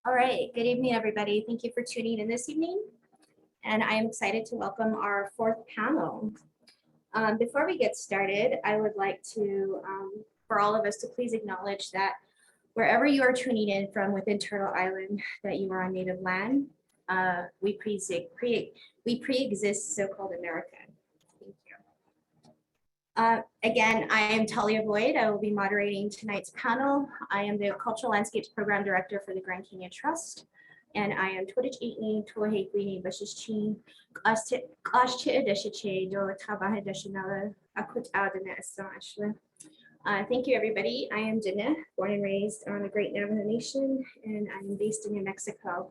All right, good evening, everybody. Thank you for tuning in this evening. And I am excited to welcome our fourth panel. Before we get started, I would like to, for all of us to please acknowledge that wherever you are tuning in from within Turtle Island, that you are on native land, we pre-exist so-called America. Thank you. Again, I am Talia Boyd. I will be moderating tonight's panel. I am the Cultural Landscapes Program Director for the Grand Canyon Trust. And I am Thank you everybody. I am Dina, born and raised on the Great Navajo Nation, and I'm based in New Mexico.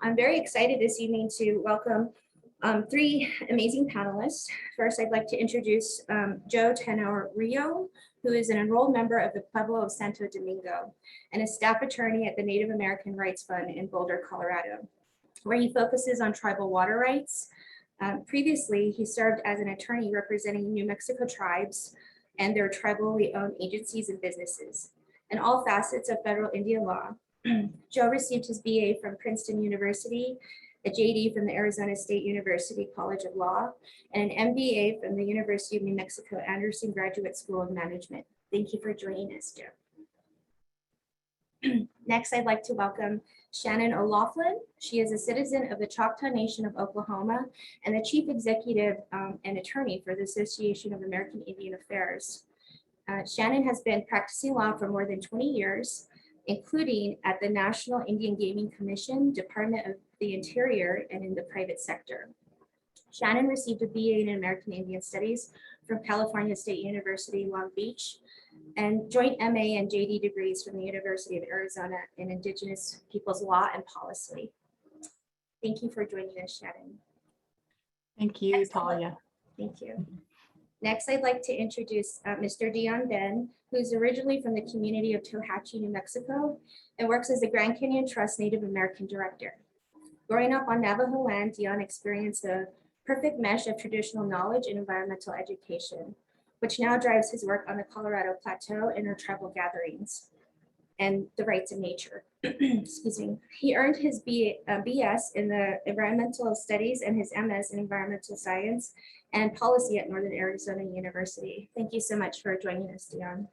I'm very excited this evening to welcome three amazing panelists. First, I'd like to introduce Joe Tenorio, who is an enrolled member of the Pueblo of Santo Domingo and a staff attorney at the Native American Rights Fund in Boulder, Colorado, where he focuses on tribal water rights. Previously, he served as an attorney representing New Mexico tribes and their tribally owned agencies and businesses, and all facets of federal Indian law. Joe received his BA from Princeton University, a JD from the Arizona State University College of Law, and an MBA from the University of New Mexico Anderson Graduate School of Management. Thank you for joining us, Joe. Next, I'd like to welcome Shannon O'Loughlin. She is a citizen of the Choctaw Nation of Oklahoma and the Chief Executive and Attorney for the Association of American Indian Affairs. Shannon has been practicing law for more than 20 years, including at the National Indian Gaming Commission, Department of the Interior, and in the private sector. Shannon received a BA in American Indian Studies from California State University, Long Beach, and joint MA and JD degrees from the University of Arizona in Indigenous Peoples Law and Policy. Thank you for joining us, Shannon. Thank you, Talia. Thank you. Next, I'd like to introduce Mr. Deon Ben, who's originally from the community of Tohatchi, New Mexico, and works as the Grand Canyon Trust Native American Director. Growing up on Navajo land, Deon experienced a perfect mesh of traditional knowledge and environmental education, which now drives his work on the Colorado Plateau and our tribal gatherings and the rights of nature. Excuse me. He earned his BS in the environmental studies and his MS in environmental science and policy at Northern Arizona University. Thank you so much for joining us, Deon.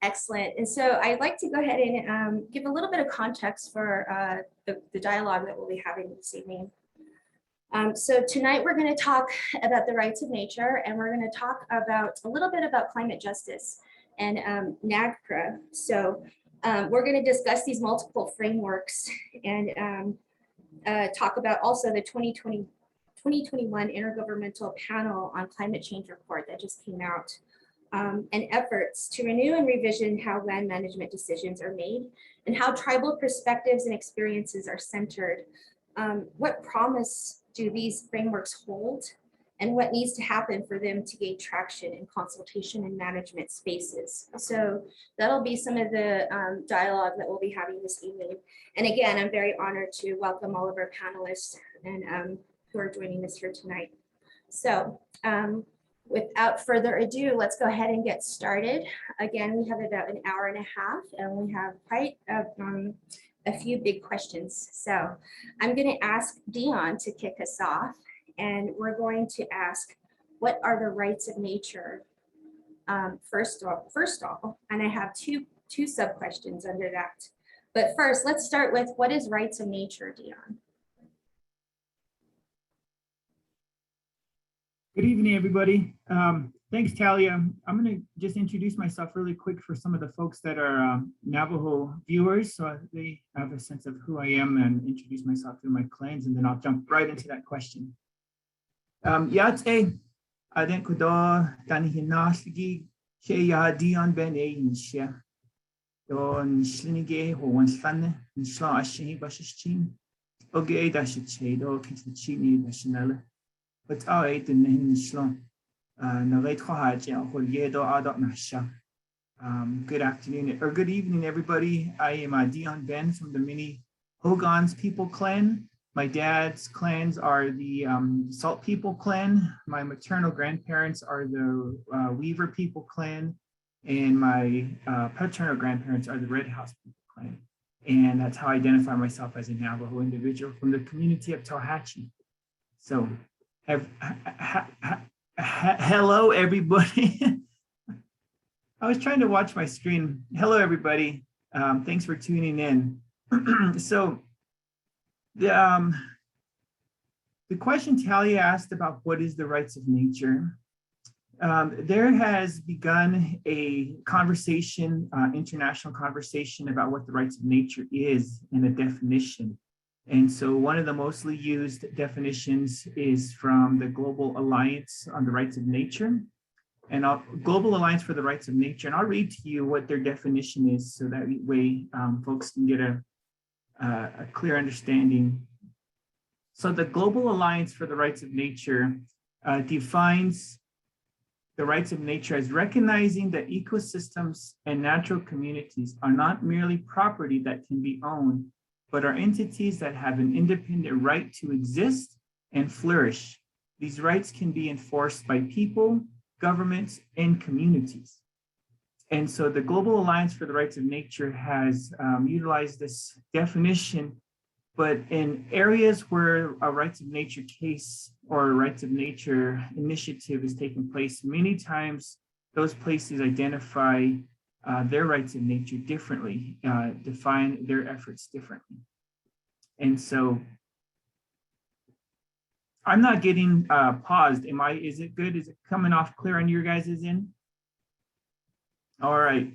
Excellent. And so I'd like to go ahead and give a little bit of context for the dialogue that we'll be having this evening. So tonight we're going to talk about the rights of nature, and we're going to talk about a little bit about climate justice and NAGPRA. So we're going to discuss these multiple frameworks and talk about also the 2021 Intergovernmental Panel on Climate Change report that just came out, and efforts to renew and revision how land management decisions are made and how tribal perspectives and experiences are centered. What promise do these frameworks hold, and what needs to happen for them to gain traction in consultation and management spaces? So that'll be some of the dialogue that we'll be having this evening. And again, I'm very honored to welcome all of our panelists and who are joining us here tonight. So without further ado, let's go ahead and get started. Again, we have about an hour and a half, and we have quite a few big questions. So I'm going to ask Deon to kick us off, and we're going to ask, what are the rights of nature? First off, and I have two sub questions under that. But first, let's start with, what is rights of nature, Deon? Good evening, everybody. Thanks, Talia. I'm going to just introduce myself really quick for some of the folks that are Navajo viewers, so they have a sense of who I am, and introduce myself through my clans, and then I'll jump right into that question. Yate, aden kudo tanihinasigi she ya Deon Ben nisha don shlinige ho wan slanne nisla ashi bashichin oge dashiche do kitchini dashinale but I didn't nisla. Good afternoon or good evening, everybody. I am Deon Ben from the Mini Hogans people clan. My dad's clans are the Salt people clan. My maternal grandparents are the Weaver people clan, and my paternal grandparents are the Red House people clan. And that's how I identify myself as a Navajo individual from the community of Tallahatchie. So hello, everybody. I was trying to watch my screen. Hello, everybody. Thanks for tuning in. So the question Talia asked about what is the rights of nature, there has begun a conversation, international conversation about what the rights of nature is and a definition. And so one of the mostly used definitions is from the Global Alliance on the Rights of Nature. And Global Alliance for the Rights of Nature. And I'll read to you what their definition is so that way folks can get a clear understanding. So the Global Alliance for the Rights of Nature defines the rights of nature as recognizing that ecosystems and natural communities are not merely property that can be owned, but are entities that have an independent right to exist and flourish. These rights can be enforced by people, governments, and communities. And so the Global Alliance for the Rights of Nature has utilized this definition, but in areas where a rights of nature case or a rights of nature initiative is taking place, many times those places identify their rights of nature differently, define their efforts differently. And so I'm not getting paused. Is it good? Is it coming off clear on your guys' end? All right.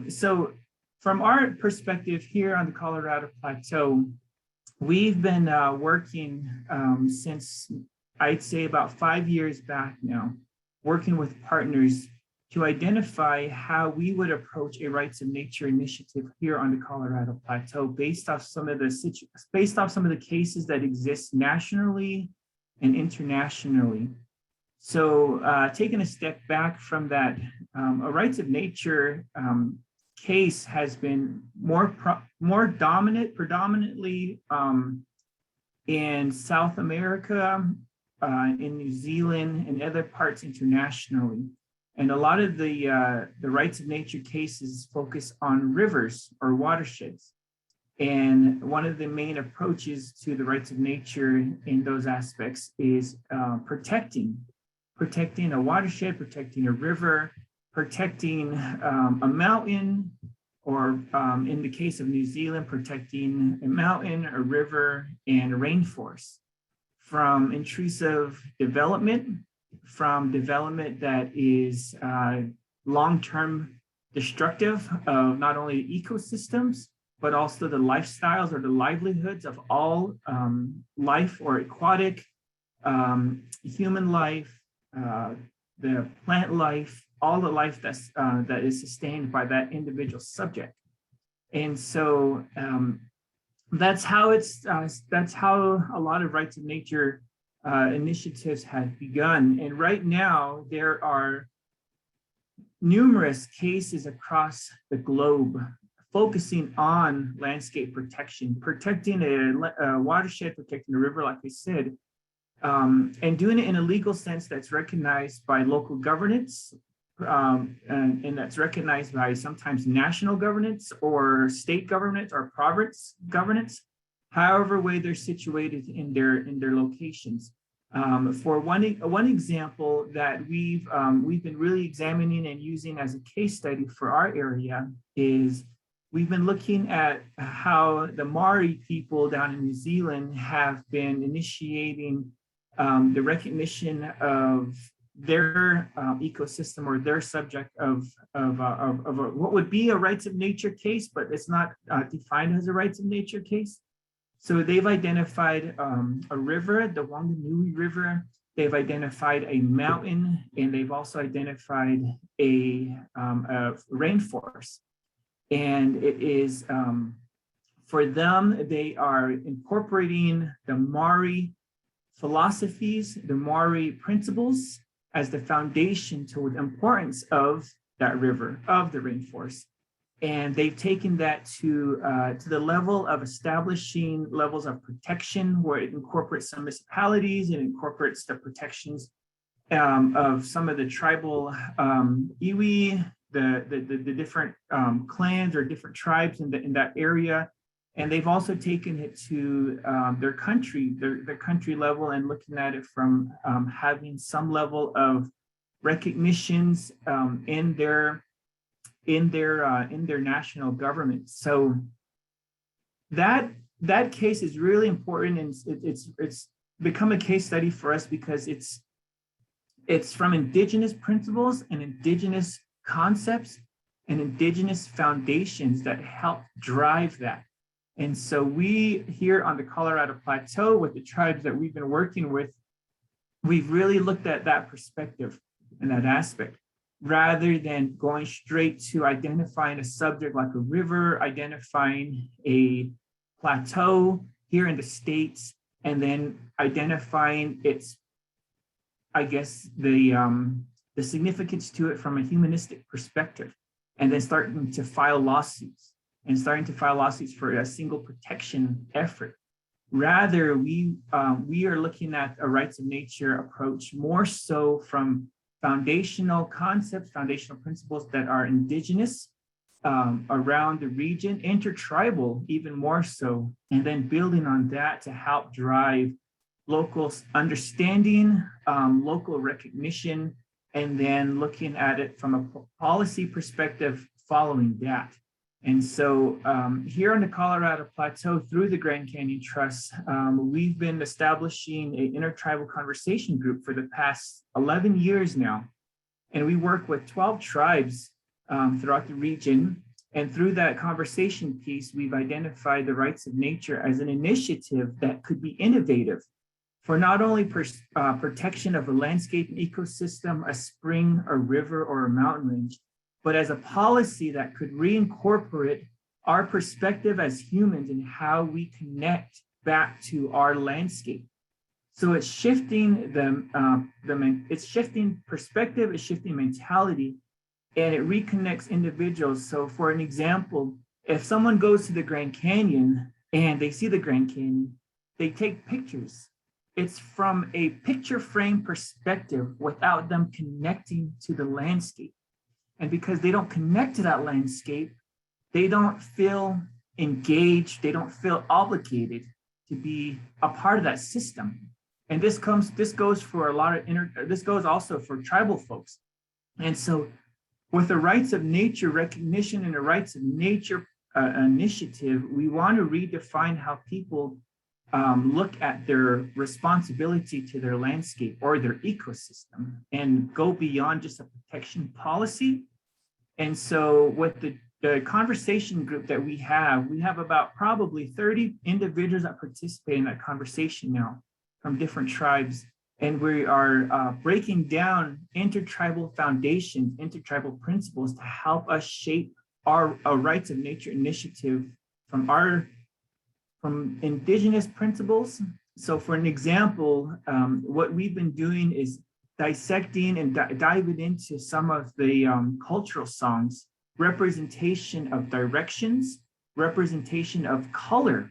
So from our perspective here on the Colorado Plateau, we've been working since I'd say about 5 years back now, working with partners to identify how we would approach a rights of nature initiative here on the Colorado Plateau based off some of the cases that exist nationally and internationally. So taking a step back from that, a rights of nature case has been more dominant, predominantly in South America, in New Zealand, and other parts internationally. And a lot of the rights of nature cases focus on rivers or watersheds. And one of the main approaches to the rights of nature in those aspects is protecting a watershed, protecting a river, protecting a mountain, or in the case of New Zealand, protecting a mountain, a river, and a rainforest from intrusive development, from development that is long-term destructive of not only ecosystems, but also the lifestyles or the livelihoods of all life or aquatic, human life, the plant life, all the life that is sustained by that individual subject. And so that's how a lot of rights of nature initiatives have begun. And right now, there are numerous cases across the globe focusing on landscape protection, protecting a watershed, protecting a river, like I said, and doing it in a legal sense that's recognized by local governance, and that's recognized by sometimes national governance or state government or province governance, however way they're situated in their locations. For one example that we've been really examining and using as a case study for our area is we've been looking at how the Maori people down in New Zealand have been initiating the recognition of their ecosystem or their subject of what would be a rights of nature case, but it's not defined as a rights of nature case. So they've identified a river, the Wanganui River. They've identified a mountain, and they've also identified a rainforest. And it is, for them, they are incorporating the Maori philosophies, the Maori principles as the foundation to the importance of that river, of the rainforest. And they've taken that to the level of establishing levels of protection where it incorporates some municipalities and incorporates the protections of some of the tribal iwi, the different clans or different tribes in that area. And they've also taken it to their country level and looking at it from having some level of recognitions in their national government. So that case is really important, and it's become a case study for us because it's from Indigenous principles and Indigenous concepts and Indigenous foundations that help drive that. And so we here on the Colorado Plateau with the tribes that we've been working with, we've really looked at that perspective and that aspect, rather than going straight to identifying a subject like a river, identifying a plateau here in the States, and then identifying its, I guess, the significance to it from a humanistic perspective, and then starting to file lawsuits for a single protection effort. Rather, we are looking at a rights of nature approach more so from foundational concepts, foundational principles that are Indigenous around the region, intertribal even more so, and then building on that to help drive local understanding, local recognition, and then looking at it from a policy perspective following that. And so here on the Colorado Plateau through the Grand Canyon Trust, we've been establishing an intertribal conversation group for the past 11 years now. And we work with 12 tribes throughout the region. And through that conversation piece, we've identified the rights of nature as an initiative that could be innovative for not only protection of a landscape and ecosystem, a spring, a river, or a mountain range, but as a policy that could reincorporate our perspective as humans and how we connect back to our landscape. So it's shifting it's shifting perspective, it's shifting mentality, and it reconnects individuals. So for an example, if someone goes to the Grand Canyon and they see the Grand Canyon, they take pictures. It's from a picture frame perspective without them connecting to the landscape. And because they don't connect to that landscape, they don't feel engaged, they don't feel obligated to be a part of that system. And this goes for this goes also for tribal folks. And so with the rights of nature recognition and the rights of nature initiative, we want to redefine how people look at their responsibility to their landscape or their ecosystem and go beyond just a protection policy. And so with the conversation group that we have about probably 30 individuals that participate in that conversation now from different tribes. And we are breaking down intertribal foundations, intertribal principles to help us shape our rights of nature initiative from Indigenous principles. So for an example, what we've been doing is dissecting and diving into some of the cultural songs, representation of directions, representation of color,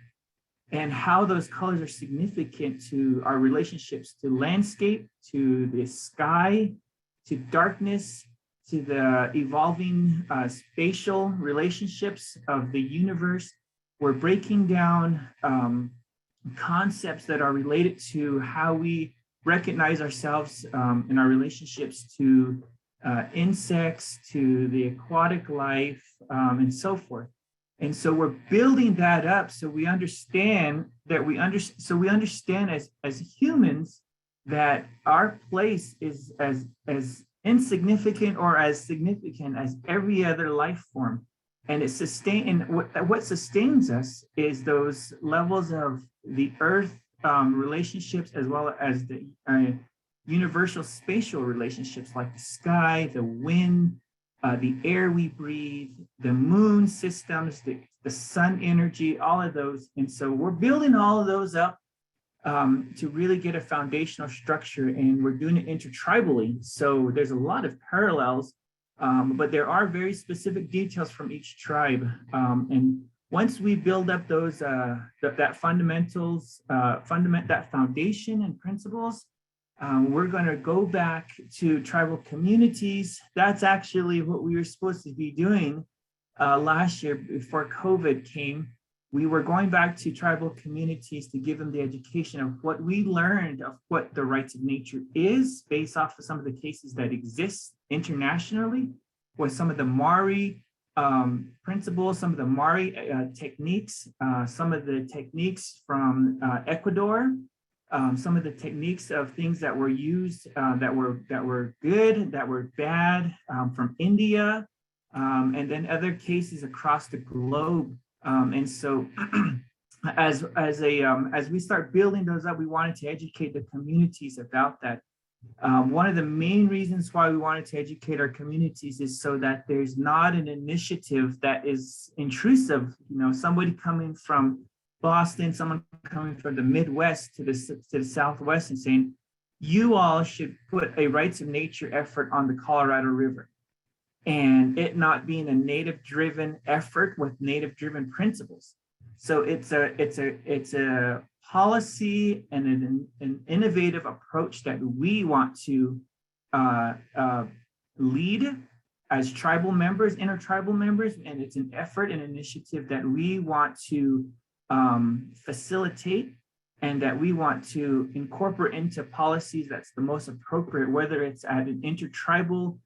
and how those colors are significant to our relationships to landscape, to the sky, to darkness, to the evolving spatial relationships of the universe. We're breaking down concepts that are related to how we recognize ourselves in our relationships to insects, to the aquatic life, and so forth. And so we're building that up so we understand that we understand as humans that our place is as insignificant or as significant as every other life form. And what sustains us is those levels of the earth relationships, as well as the universal spatial relationships like the sky, the wind, the air we breathe, the moon systems, the sun energy, all of those. And so we're building all of those up to really get a foundational structure, and we're doing it intertribally. So there's a lot of parallels, but there are very specific details from each tribe. And once we build up those that fundamentals, that foundation and principles, We're going to go back to tribal communities. That's actually what we were supposed to be doing last year before COVID came. We were going back to tribal communities to give them the education of what we learned of what the rights of nature is based off of some of the cases that exist internationally with some of the Maori principles, some of the Maori techniques, some of the techniques from Ecuador, some of the techniques of things that were used that were good, that were bad from India, and then other cases across the globe. And so as we start building those up, we wanted to educate the communities about that. One of the main reasons why we wanted to educate our communities is so that there's not an initiative that is intrusive, somebody coming from Boston, someone coming from the Midwest to the Southwest and saying, you all should put a rights of nature effort on the Colorado River. And it not being a native driven effort with native driven principles. So it's a policy and an innovative approach that we want to lead as tribal members, intertribal members, and it's an effort and initiative that we want to facilitate and that we want to incorporate into policies that's the most appropriate, whether it's at an intertribal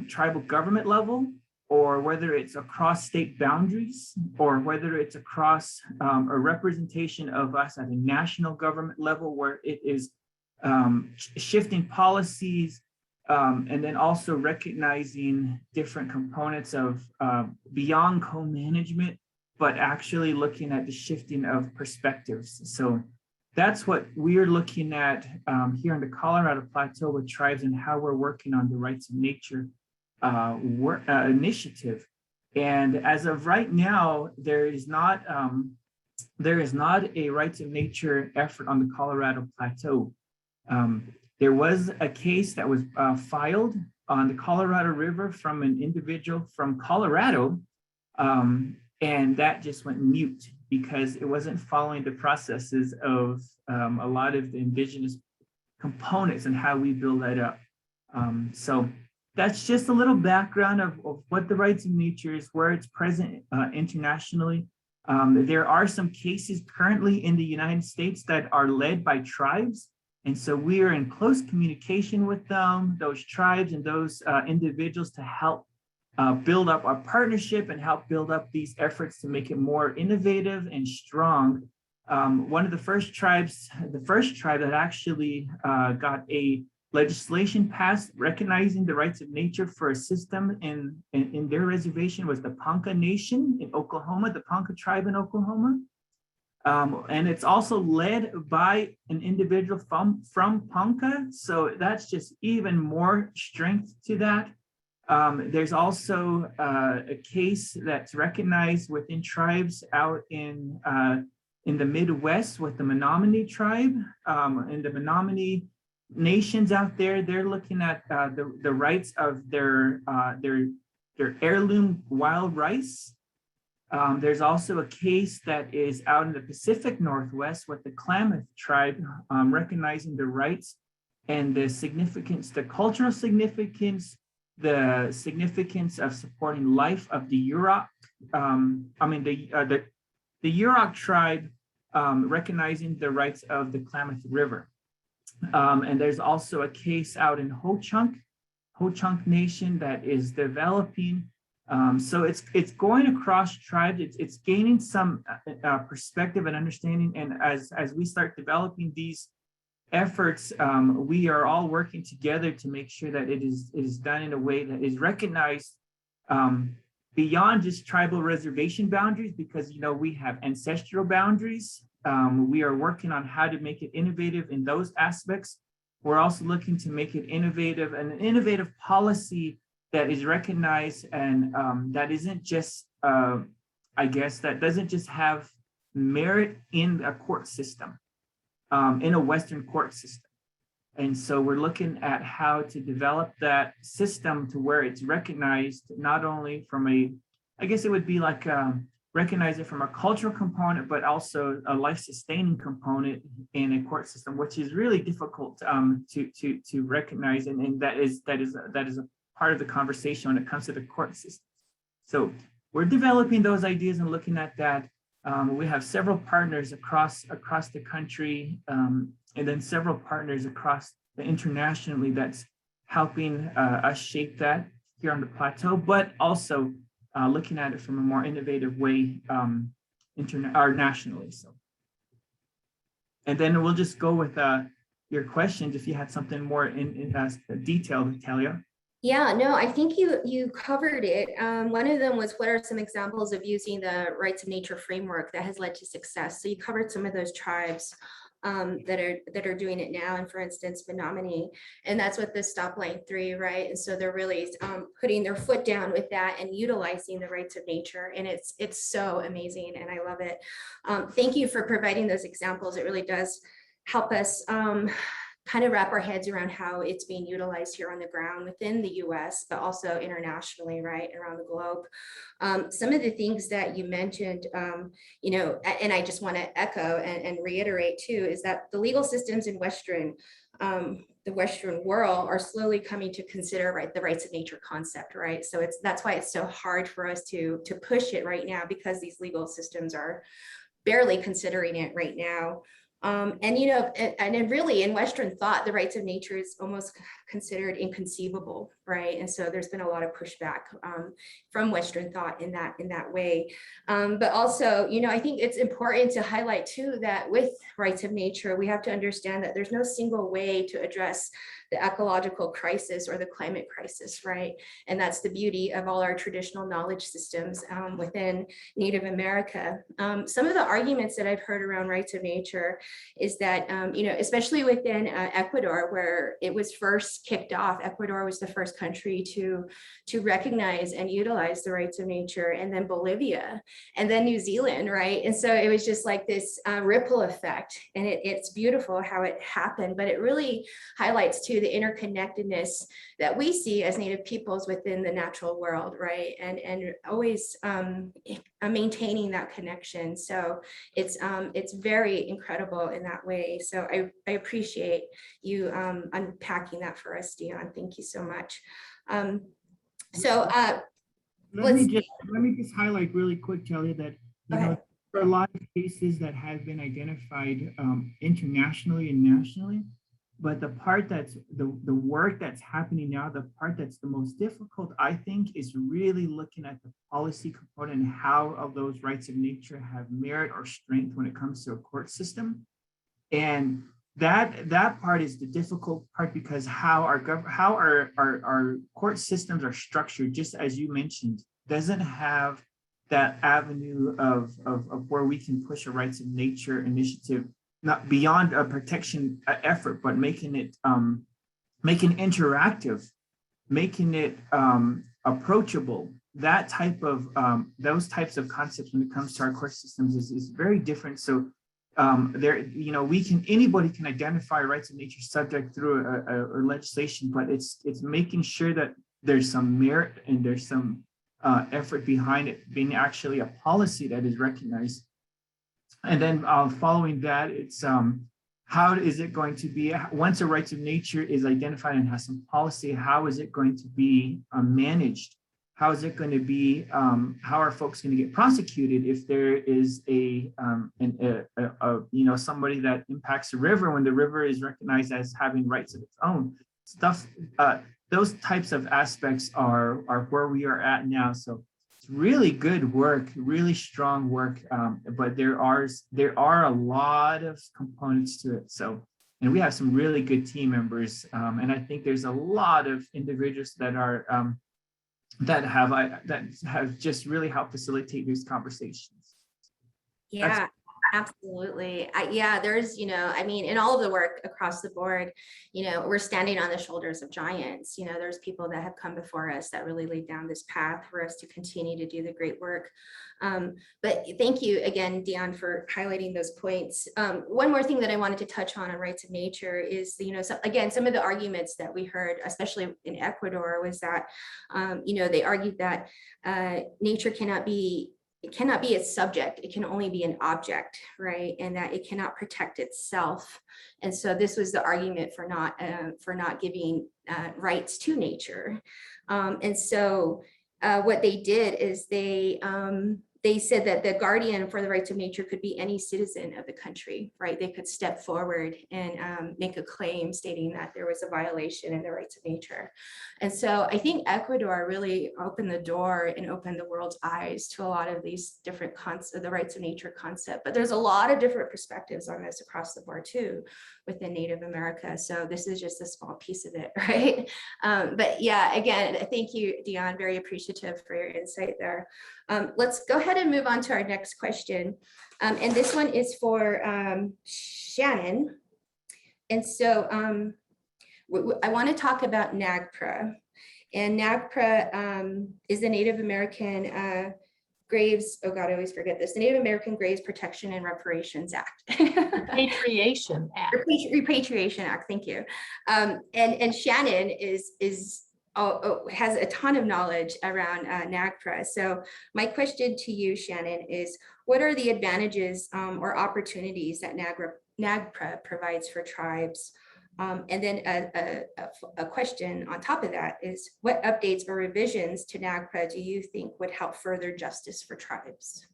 tribal government level, or whether it's across state boundaries, or whether it's across a representation of us at a national government level, where it is shifting policies, and then also recognizing different components of beyond co-management, but actually looking at the shifting of perspectives. So that's what we're looking at here in the Colorado Plateau with tribes and how we're working on the rights of nature initiative. And as of right now, there is not a rights of nature effort on the Colorado Plateau. There was a case that was filed on the Colorado River from an individual from Colorado, and that just went mute because it wasn't following the processes of a lot of the Indigenous components and how we build that up. So that's just a little background of what the rights of nature is, where it's present internationally. There are some cases currently in the United States that are led by tribes. And so we are in close communication with them, those tribes and those individuals to help build up our partnership and help build up these efforts to make it more innovative and strong. One of the first tribes, the first tribe that actually got a legislation passed recognizing the rights of nature for a system in their reservation was the Ponca Nation in Oklahoma, the Ponca tribe in Oklahoma. And it's also led by an individual from Ponca. So that's just even more strength to that. There's also a case that's recognized within tribes out in the Midwest with the Menominee tribe. And the Menominee nations out there, they're looking at the rights of their heirloom wild rice. There's also a case that is out in the Pacific Northwest with the Klamath tribe, recognizing the rights and the significance, the cultural significance, the significance of supporting life of the Yurok. The Yurok tribe, recognizing the rights of the Klamath River. And there's also a case out in Ho-Chunk Nation that is developing. So it's going across tribes. It's gaining some perspective and understanding. And as we start developing these efforts, we are all working together to make sure that it is done in a way that is recognized beyond just tribal reservation boundaries, because we have ancestral boundaries. We are working on how to make it innovative in those aspects. We're also looking to make it innovative, and an innovative policy that is recognized and that isn't just, that doesn't just have merit in a court system, in a Western court system. And so we're looking at how to develop that system to where it's recognized not only from it would be like recognize it from a cultural component, but also a life-sustaining component in a court system, which is really difficult to recognize, and that is a part of the conversation when it comes to the court system. So we're developing those ideas and looking at that. We have several partners across the country, and then several partners across internationally that's helping us shape that here on the plateau, but also looking at it from a more innovative way nationally. So, and then we'll just go with your questions if you had something more in detail, Talia. Yeah, no, I think you covered it. One of them was, what are some examples of using the rights of nature framework that has led to success? So you covered some of those tribes that are doing it now, and for instance, Menominee, and that's what this Stop Line 3, right? And so they're really putting their foot down with that and utilizing the rights of nature, and it's so amazing, and I love it. Thank you for providing those examples. It really does help us kind of wrap our heads around how it's being utilized here on the ground within the US, but also internationally, right, around the globe. Some of the things that you mentioned, you know, and I just want to echo and reiterate too, is that the legal systems in the Western world are slowly coming to consider, right, the rights of nature concept, right? So that's why it's so hard for us to push it right now, because these legal systems are barely considering it right now. And, you know, and really in Western thought, the rights of nature is almost considered inconceivable, right? And so there's been a lot of pushback from Western thought in that way. But also, you know, I think it's important to highlight too, that with rights of nature, we have to understand that there's no single way to address the ecological crisis or the climate crisis, right? And that's the beauty of all our traditional knowledge systems within Native America. Some of the arguments that I've heard around rights of nature is that, you know, especially within Ecuador, where it was first kicked off, Ecuador was the first country to recognize and utilize the rights of nature, and then Bolivia, and then New Zealand, right? And so it was just like this ripple effect, and it's beautiful how it happened, but it really highlights too the interconnectedness that we see as Native peoples within the natural world, right? And always maintaining that connection. So it's very incredible in that way. So I appreciate you unpacking that for us, Deon. Thank you so much. Let me just highlight really quick, Talia, that you know, there are a lot of cases that have been identified internationally and nationally, but the part that's the work that's happening now, the part that's the most difficult, I think, is really looking at the policy component and how of those rights of nature have merit or strength when it comes to a court system. And that part is the difficult part, because how our court systems are structured, just as you mentioned, doesn't have that avenue of where we can push a rights of nature initiative, not beyond a protection effort, but making it interactive, making it approachable. That type of those types of concepts when it comes to our court systems is very different. So there, you know, anybody can identify rights of nature subject through a legislation, but it's making sure that there's some merit and there's some effort behind it being actually a policy that is recognized. And then following that, it's how is it going to be, once a rights of nature is identified and has some policy, how is it going to be managed? How is it going to be, how are folks going to get prosecuted if there is you know, somebody that impacts the river when the river is recognized as having rights of its own? Stuff, those types of aspects are where we are at now. So it's really good work, really strong work, but there are a lot of components to it. So, and we have some really good team members, and I think there's a lot of individuals that are that have just really helped facilitate these conversations. Yeah, absolutely. Yeah, there's, you know, I mean, in all of the work across the board, you know, we're standing on the shoulders of giants. You know, there's people that have come before us that really laid down this path for us to continue to do the great work. But thank you again, Deon, for highlighting those points. One more thing that I wanted to touch on rights of nature is, you know, so again, some of the arguments that we heard, especially in Ecuador, was that, you know, they argued that nature cannot be it cannot be its subject, it can only be an object, right? And that it cannot protect itself. And so this was the argument for not giving rights to nature. And so what they did is they said that the guardian for the rights of nature could be any citizen of the country, right? They could step forward and make a claim stating that there was a violation in the rights of nature. And so I think Ecuador really opened the door and opened the world's eyes to a lot of these different concepts, the rights of nature concept. But there's a lot of different perspectives on this across the board too, within Native America. So this is just a small piece of it, right? But yeah, again, thank you, Deon, very appreciative for your insight there. Let's go ahead and move on to our next question. And this one is for Shannon. And so I want to talk about NAGPRA. And NAGPRA is the Native American Graves, oh God, I always forget this, the Native American Graves Protection and Reparations Act. Repatriation Act. Repatriation Act, thank you. And Shannon has a ton of knowledge around NAGPRA. So my question to you, Shannon, is what are the advantages or opportunities that NAGPRA provides for tribes? And then a question on top of that is what updates or revisions to NAGPRA do you think would help further justice for tribes?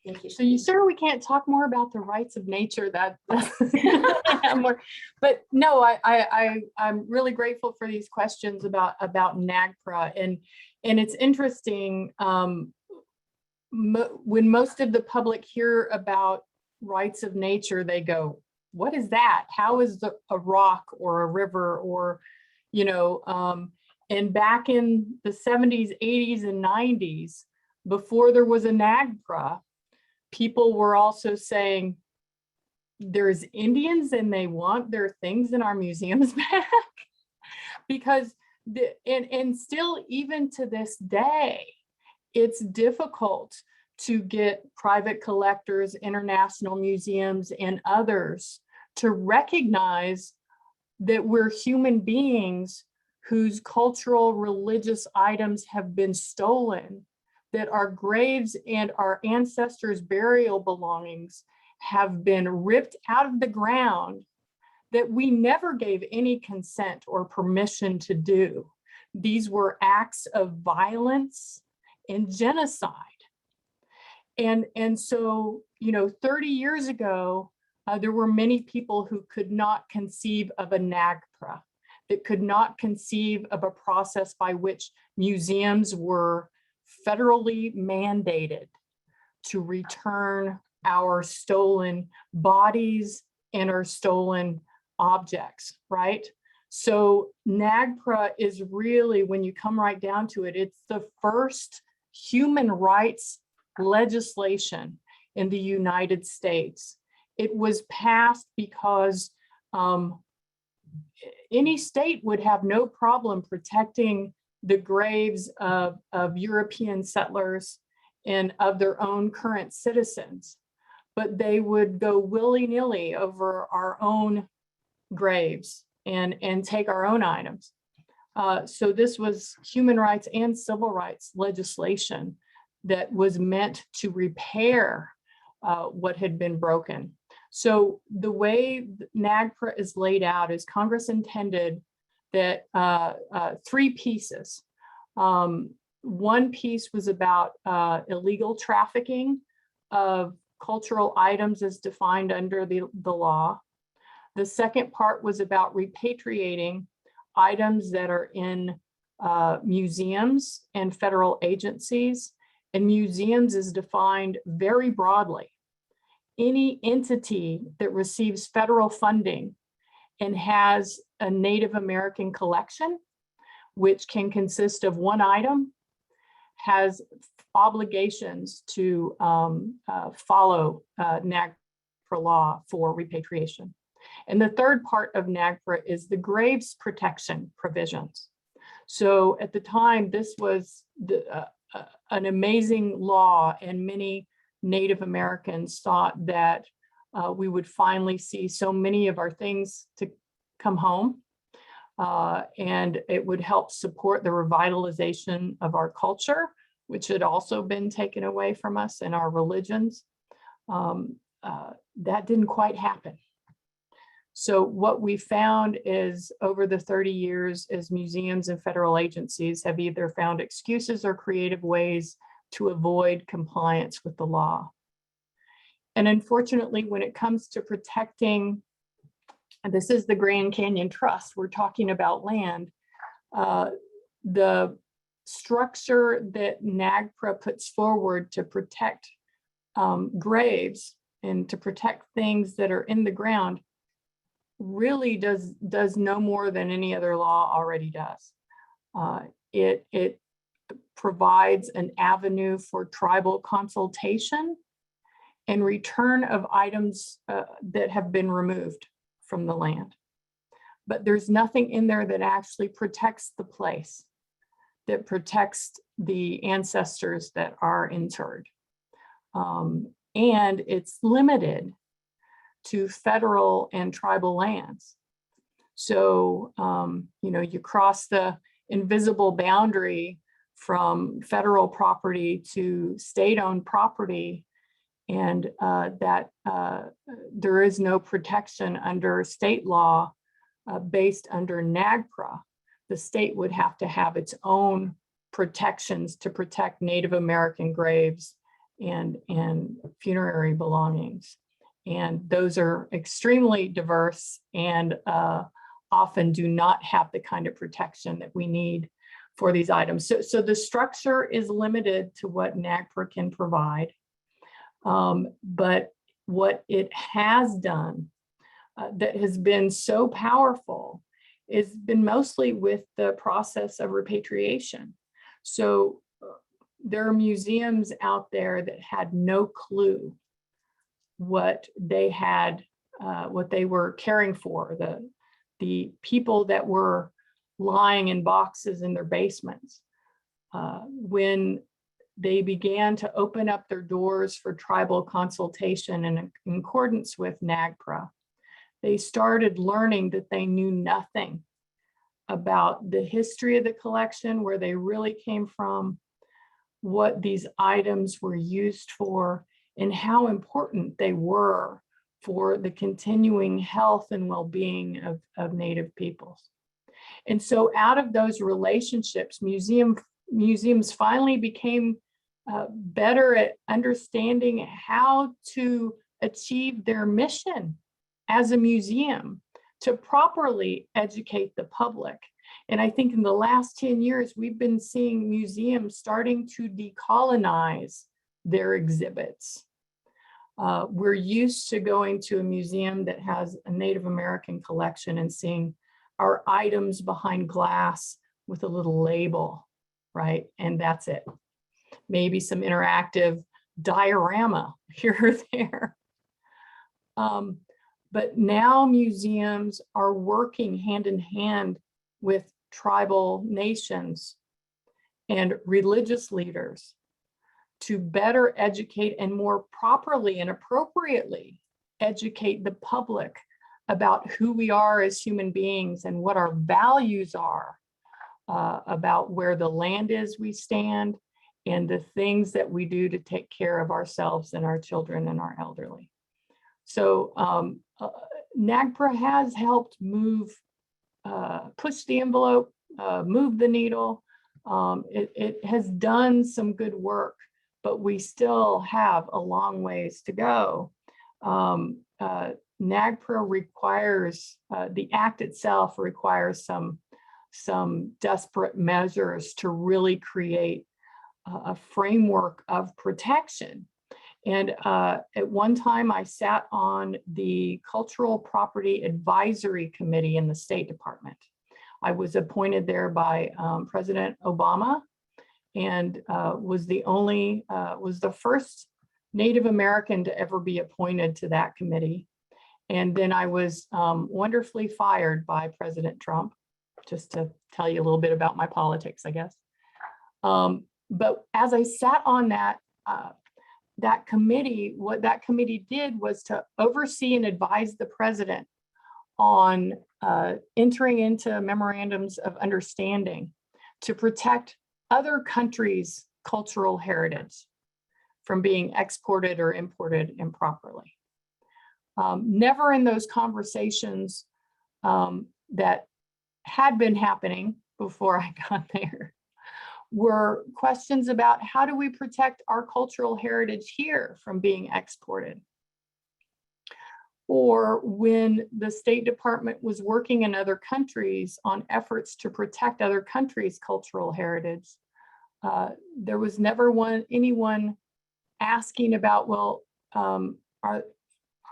Thank you. So you sure we can't talk more about the rights of nature? More, but no, I'm really grateful for these questions about NAGPRA, and it's interesting when most of the public hear about rights of nature, they go, "What is that? How is a rock or a river or, you know?" And back in the 70s, 80s, and 90s, before there was a NAGPRA, people were also saying, there's Indians and they want their things in our museums back. Because, and still even to this day, it's difficult to get private collectors, international museums, and others to recognize that we're human beings whose cultural, religious items have been stolen, that our graves and our ancestors' burial belongings have been ripped out of the ground, that we never gave any consent or permission to do. These were acts of violence and genocide. And so, you know, 30 years ago, there were many people who could not conceive of a NAGPRA, that could not conceive of a process by which museums were federally mandated to return our stolen bodies and our stolen objects, right? So NAGPRA is really, when you come right down to it, it's the first human rights legislation in the United States. It was passed because any state would have no problem protecting the graves of European settlers and of their own current citizens, but they would go willy-nilly over our own graves and take our own items. So this was human rights and civil rights legislation that was meant to repair what had been broken. So the way NAGPRA is laid out is Congress intended that three pieces. One piece was about illegal trafficking of cultural items as defined under the law. The second part was about repatriating items that are in museums and federal agencies. And museums is defined very broadly. Any entity that receives federal funding and has a Native American collection, which can consist of one item, has obligations to follow NAGPRA law for repatriation. And the third part of NAGPRA is the graves protection provisions. So at the time, this was an amazing law, and many Native Americans thought that we would finally see so many of our things to come home, and it would help support the revitalization of our culture which had also been taken away from us in our religions. That didn't quite happen. So what we found is over the 30 years is museums and federal agencies have either found excuses or creative ways to avoid compliance with the law. And unfortunately, when it comes to protecting, and this is the Grand Canyon Trust, we're talking about land, the structure that NAGPRA puts forward to protect graves and to protect things that are in the ground really does no more than any other law already does. It provides an avenue for tribal consultation and return of items that have been removed from the land. But there's nothing in there that actually protects the place, that protects the ancestors that are interred. And it's limited to federal and tribal lands. So, you cross the invisible boundary from federal property to state-owned property, and there is no protection under state law based under NAGPRA. The state would have to have its own protections to protect Native American graves and funerary belongings. And those are extremely diverse and often do not have the kind of protection that we need for these items. So the structure is limited to what NAGPRA can provide. But what it has done that has been so powerful has been mostly with the process of repatriation. So there are museums out there that had no clue what they had, what they were caring for, the people that were lying in boxes in their basements. When they began to open up their doors for tribal consultation in accordance with NAGPRA, they started learning that they knew nothing about the history of the collection, where they really came from, what these items were used for, and how important they were for the continuing health and well-being of Native peoples. And so out of those relationships, museums finally became better at understanding how to achieve their mission as a museum to properly educate the public. And I think in the last 10 years, we've been seeing museums starting to decolonize their exhibits. We're used to going to a museum that has a Native American collection and seeing our items behind glass with a little label, right? And that's it. Maybe some interactive diorama here or there. But now museums are working hand in hand with tribal nations and religious leaders to better educate and more properly and appropriately educate the public about who we are as human beings and what our values are, about where the land is we stand, and the things that we do to take care of ourselves and our children and our elderly. So NAGPRA has helped move, push the envelope, move the needle. It has done some good work, but we still have a long ways to go. NAGPRA requires, the act itself requires some desperate measures to really create a framework of protection. And at one time I sat on the Cultural Property Advisory Committee in the State Department. I was appointed there by President Obama, and was the first Native American to ever be appointed to that committee. And then I was wonderfully fired by President Trump, just to tell you a little bit about my politics, I guess. But as I sat on that committee, what that committee did was to oversee and advise the president on entering into memorandums of understanding to protect other countries' cultural heritage from being exported or imported improperly. Never in those conversations that had been happening before I got there were questions about how do we protect our cultural heritage here from being exported? Or when the State Department was working in other countries on efforts to protect other countries' cultural heritage, there was never anyone asking about, well,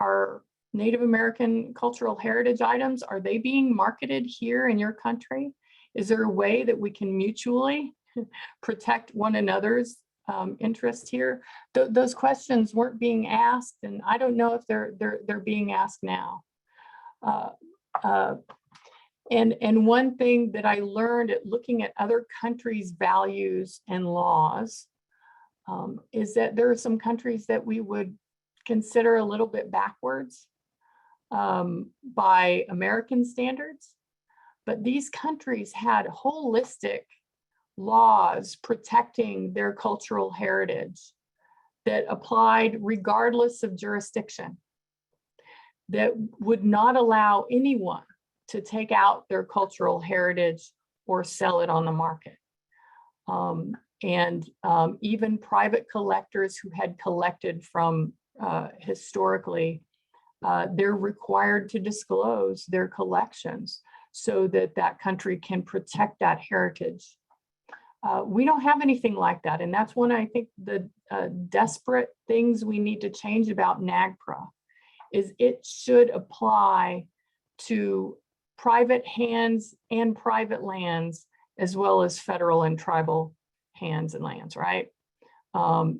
are Native American cultural heritage items, are they being marketed here in your country? Is there a way that we can mutually protect one another's interest here? Those questions weren't being asked, and I don't know if they're being asked now. And one thing that I learned at looking at other countries' values and laws is that there are some countries that we would consider a little bit backwards by American standards, but these countries had holistic laws protecting their cultural heritage that applied regardless of jurisdiction, that would not allow anyone to take out their cultural heritage or sell it on the market. Even private collectors who had collected from historically, they're required to disclose their collections so that that country can protect that heritage. We don't have anything like that. And that's one, I think, the desperate things we need to change about NAGPRA is it should apply to private hands and private lands, as well as federal and tribal hands and lands, right?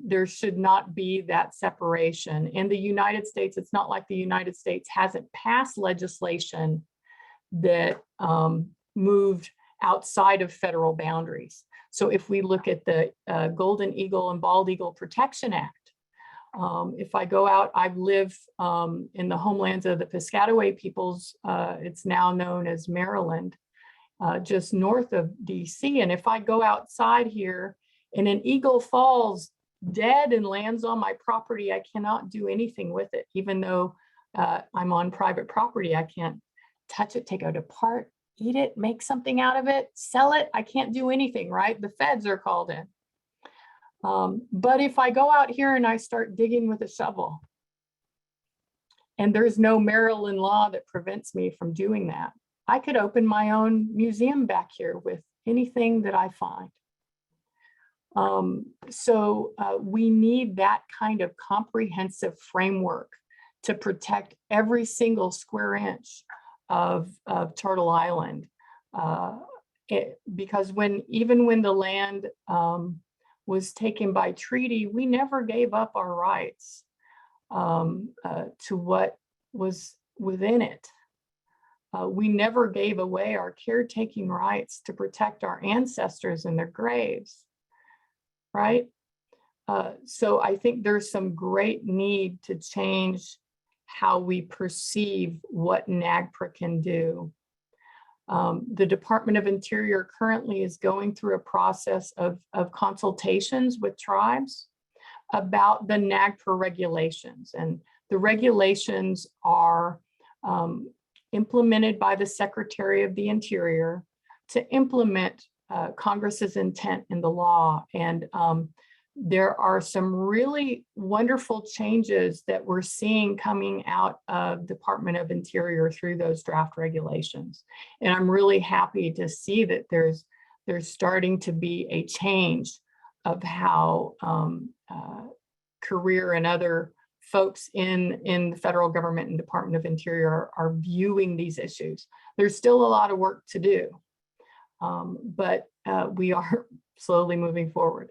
There should not be that separation. In the United States, it's not like the United States hasn't passed legislation that moved outside of federal boundaries. So if we look at the Golden Eagle and Bald Eagle Protection Act, if I go out, I've lived in the homelands of the Piscataway peoples, it's now known as Maryland, just north of DC. And if I go outside here and an eagle falls dead and lands on my property, I cannot do anything with it. Even though I'm on private property, I can't touch it, take it apart, eat it, make something out of it, sell it. I can't do anything, right? The feds are called in. But if I go out here and I start digging with a shovel, and there's no Maryland law that prevents me from doing that, I could open my own museum back here with anything that I find. We need that kind of comprehensive framework to protect every single square inch of Turtle Island. Because even when the land was taken by treaty, we never gave up our rights to what was within it. We never gave away our caretaking rights to protect our ancestors and their graves, right? So I think there's some great need to change how we perceive what NAGPRA can do. The Department of Interior currently is going through a process of consultations with tribes about the NAGPRA regulations. And the regulations are implemented by the Secretary of the Interior to implement Congress's intent in the law. And there are some really wonderful changes that we're seeing coming out of Department of Interior through those draft regulations. And I'm really happy to see that there's starting to be a change of how career and other folks in the federal government and Department of Interior are viewing these issues. There's still a lot of work to do, but we are slowly moving forward.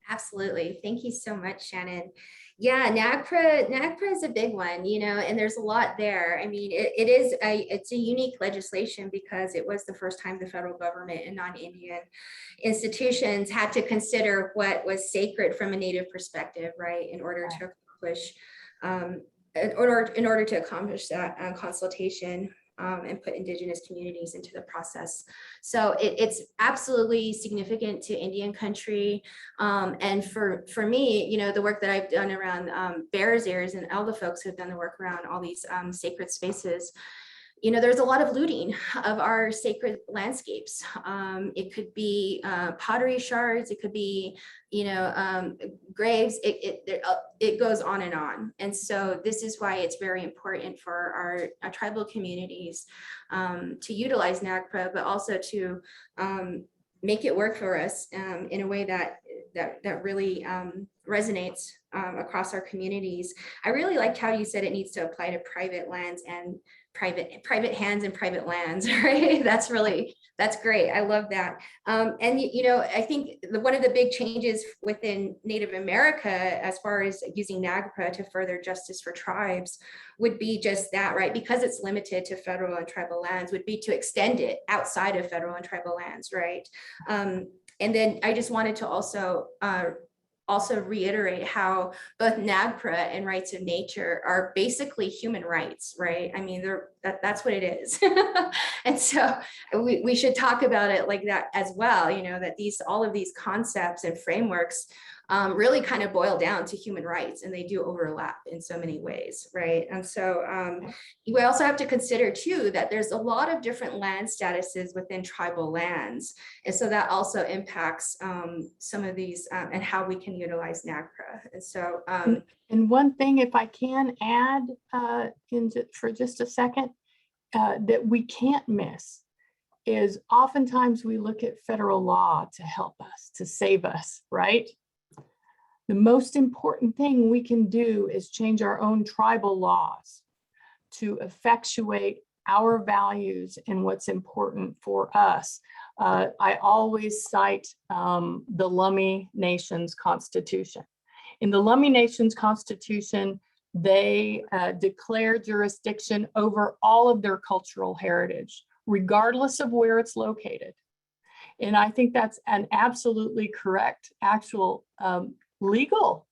Absolutely. Thank you so much, Shannon. Yeah, NAGPRA is a big one, and there's a lot there. I mean, it's a unique legislation because it was the first time the federal government and non-Indian institutions had to consider what was sacred from a Native perspective, right, in order to accomplish that consultation. and put Indigenous communities into the process. So it's absolutely significant to Indian country. And for me, you know, the work that I've done around Bears Ears and Elga folks who've done the work around all these sacred spaces, you know, there's a lot of looting of our sacred landscapes. It could be pottery shards, it could be, you know, graves, it goes on and on. And so this is why it's very important for our tribal communities to utilize NAGPRA, but also to make it work for us in a way that really resonates across our communities. I really liked how you said it needs to apply to private lands and private hands and private lands, right? That's great. I love that. And you know, I think one of the big changes within Native America, as far as using NAGPRA to further justice for tribes, would be just that, right? Because it's limited to federal and tribal lands, would be to extend it outside of federal and tribal lands, right? And then I just wanted to also reiterate how both NAGPRA and rights of nature are basically human rights, right? I mean, that's what it is. And so we should talk about it like that as well, you know, that all of these concepts and frameworks really kind of boil down to human rights, and they do overlap in so many ways, right? And so we also have to consider too that there's a lot of different land statuses within tribal lands, and so that also impacts some of these and how we can utilize NAGPRA. And so and one thing, if I can add for just a second, that we can't miss is oftentimes we look at federal law to help us, to save us, right? The most important thing we can do is change our own tribal laws to effectuate our values and what's important for us. I always cite the Lummi Nations Constitution. In the Lummi Nations Constitution, they declare jurisdiction over all of their cultural heritage, regardless of where it's located. And I think that's an absolutely correct actual legal.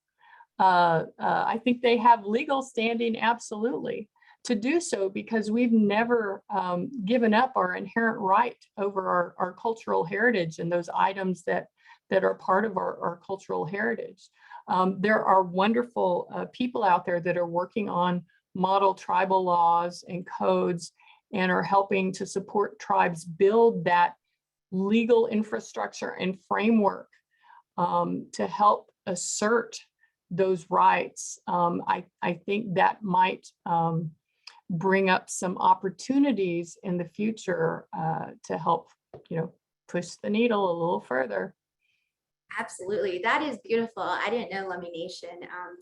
I think they have legal standing absolutely to do so, because we've never given up our inherent right over our cultural heritage and those items that are part of our cultural heritage. There are wonderful people out there that are working on model tribal laws and codes and are helping to support tribes build that legal infrastructure and framework to help assert those rights. I think that might bring up some opportunities in the future to help, you know, push the needle a little further. Absolutely. That is beautiful. I didn't know Lummi Nation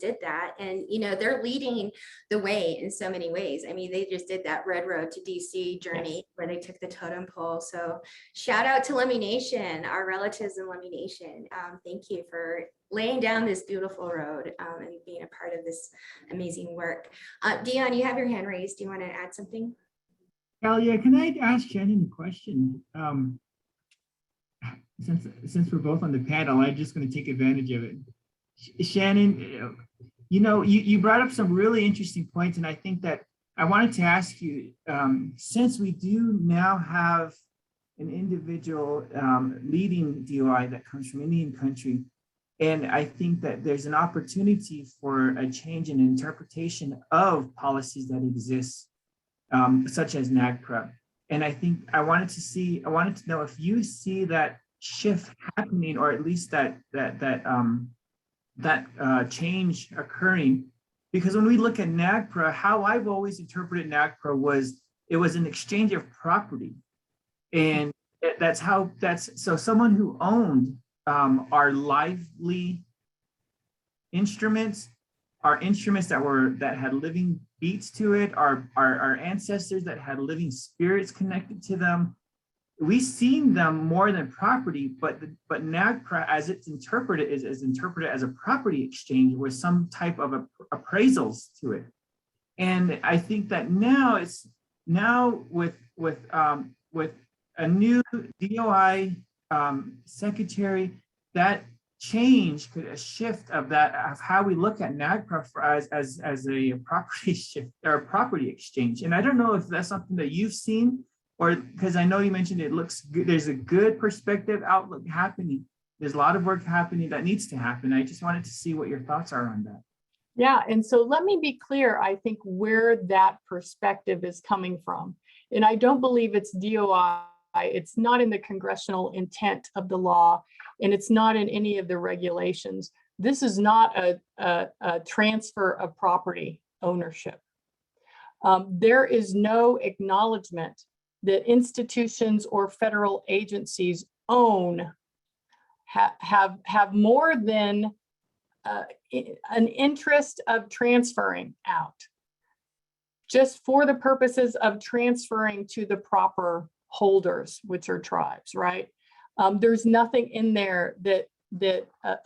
did that. And, you know, they're leading the way in so many ways. I mean, they just did that Red Road to DC journey where they took the totem pole. So shout out to Lummi Nation, our relatives in Lummi Nation. Thank you for laying down this beautiful road and being a part of this amazing work. Deon, you have your hand raised. Do you want to add something? Talia, can I ask Shannon a question? Since we're both on the panel, I'm just going to take advantage of it. Shannon, you know, you brought up some really interesting points, and I think that I wanted to ask you, since we do now have an individual leading DOI that comes from Indian country, and I think that there's an opportunity for a change in interpretation of policies that exist, such as NAGPRA. And I think I wanted to know if you see that shift happening, or at least that change occurring, because when we look at NAGPRA, how I've always interpreted NAGPRA was it was an exchange of property, and so someone who owned our lively instruments, our instruments that had living beats to it, our ancestors that had living spirits connected to them. We've seen them more than property, but NAGPRA, as it's interpreted, is interpreted as a property exchange with some type of appraisals to it. And I think that now with a new DOI secretary, that change, could a shift of that, of how we look at NAGPRA as a property shift or a property exchange. And I don't know if that's something that you've seen, or because I know you mentioned it looks good, there's a good perspective outlook happening. There's a lot of work happening that needs to happen. I just wanted to see what your thoughts are on that. Yeah, and so let me be clear, I think, where that perspective is coming from. And I don't believe it's DOI, it's not in the congressional intent of the law, and it's not in any of the regulations. This is not a transfer of property ownership. There is no acknowledgement that institutions or federal agencies own, have more than an interest of transferring out, just for the purposes of transferring to the proper holders, which are tribes, right? There's nothing in there that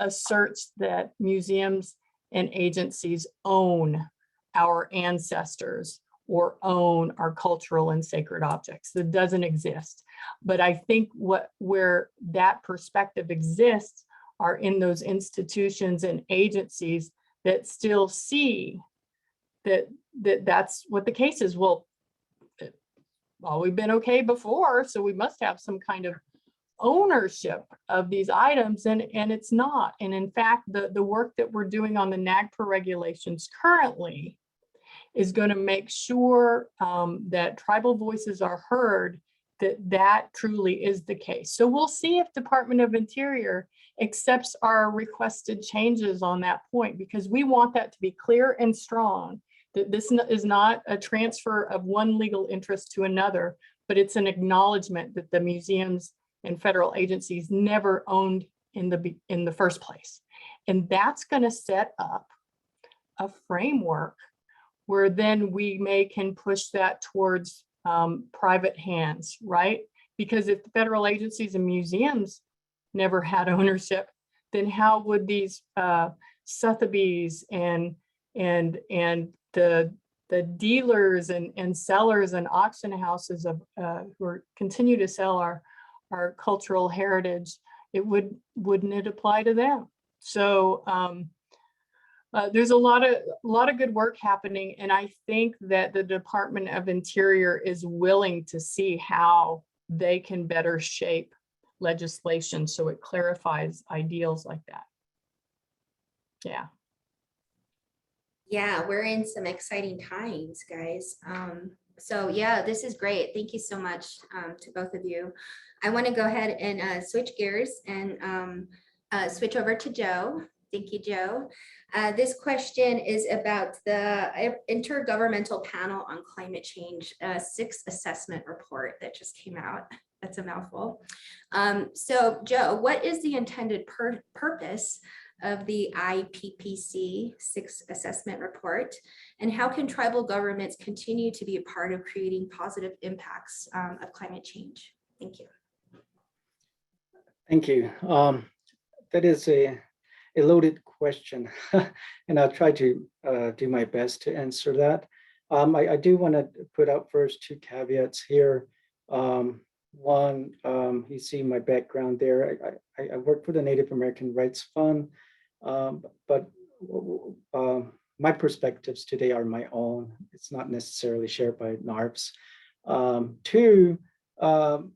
asserts that museums and agencies own our ancestors or own our cultural and sacred objects. That doesn't exist. But I think where that perspective exists are in those institutions and agencies that still see that's what the case is. Well, we've been okay before, so we must have some kind of ownership of these items, and it's not. And in fact, the work that we're doing on the NAGPRA regulations currently is going to make sure that tribal voices are heard, that truly is the case. So we'll see if Department of Interior accepts our requested changes on that point, because we want that to be clear and strong, that this is not a transfer of one legal interest to another, but it's an acknowledgement that the museums and federal agencies never owned in the first place. And that's going to set up a framework where then we can push that towards private hands, right? Because if the federal agencies and museums never had ownership, then how would these Sotheby's and the dealers and sellers and auction houses who continue to sell our cultural heritage, wouldn't it apply to them? So there's a lot of good work happening, and I think that the Department of Interior is willing to see how they can better shape legislation so it clarifies ideals like that. Yeah. Yeah, we're in some exciting times, guys. So yeah, this is great. Thank you so much to both of you. I want to go ahead and switch gears and switch over to Joe. Thank you, Joe. This question is about the Intergovernmental Panel on Climate Change 6th assessment report that just came out. That's a mouthful. So Joe, what is the intended purpose of the IPCC 6th assessment report, and how can tribal governments continue to be a part of creating positive impacts of climate change? Thank you. Thank you. That is a loaded question, and I'll try to do my best to answer that. I do want to put out first two caveats here. One, you see my background there. I work for the Native American Rights Fund, but my perspectives today are my own. It's not necessarily shared by NARPS. Two, I'm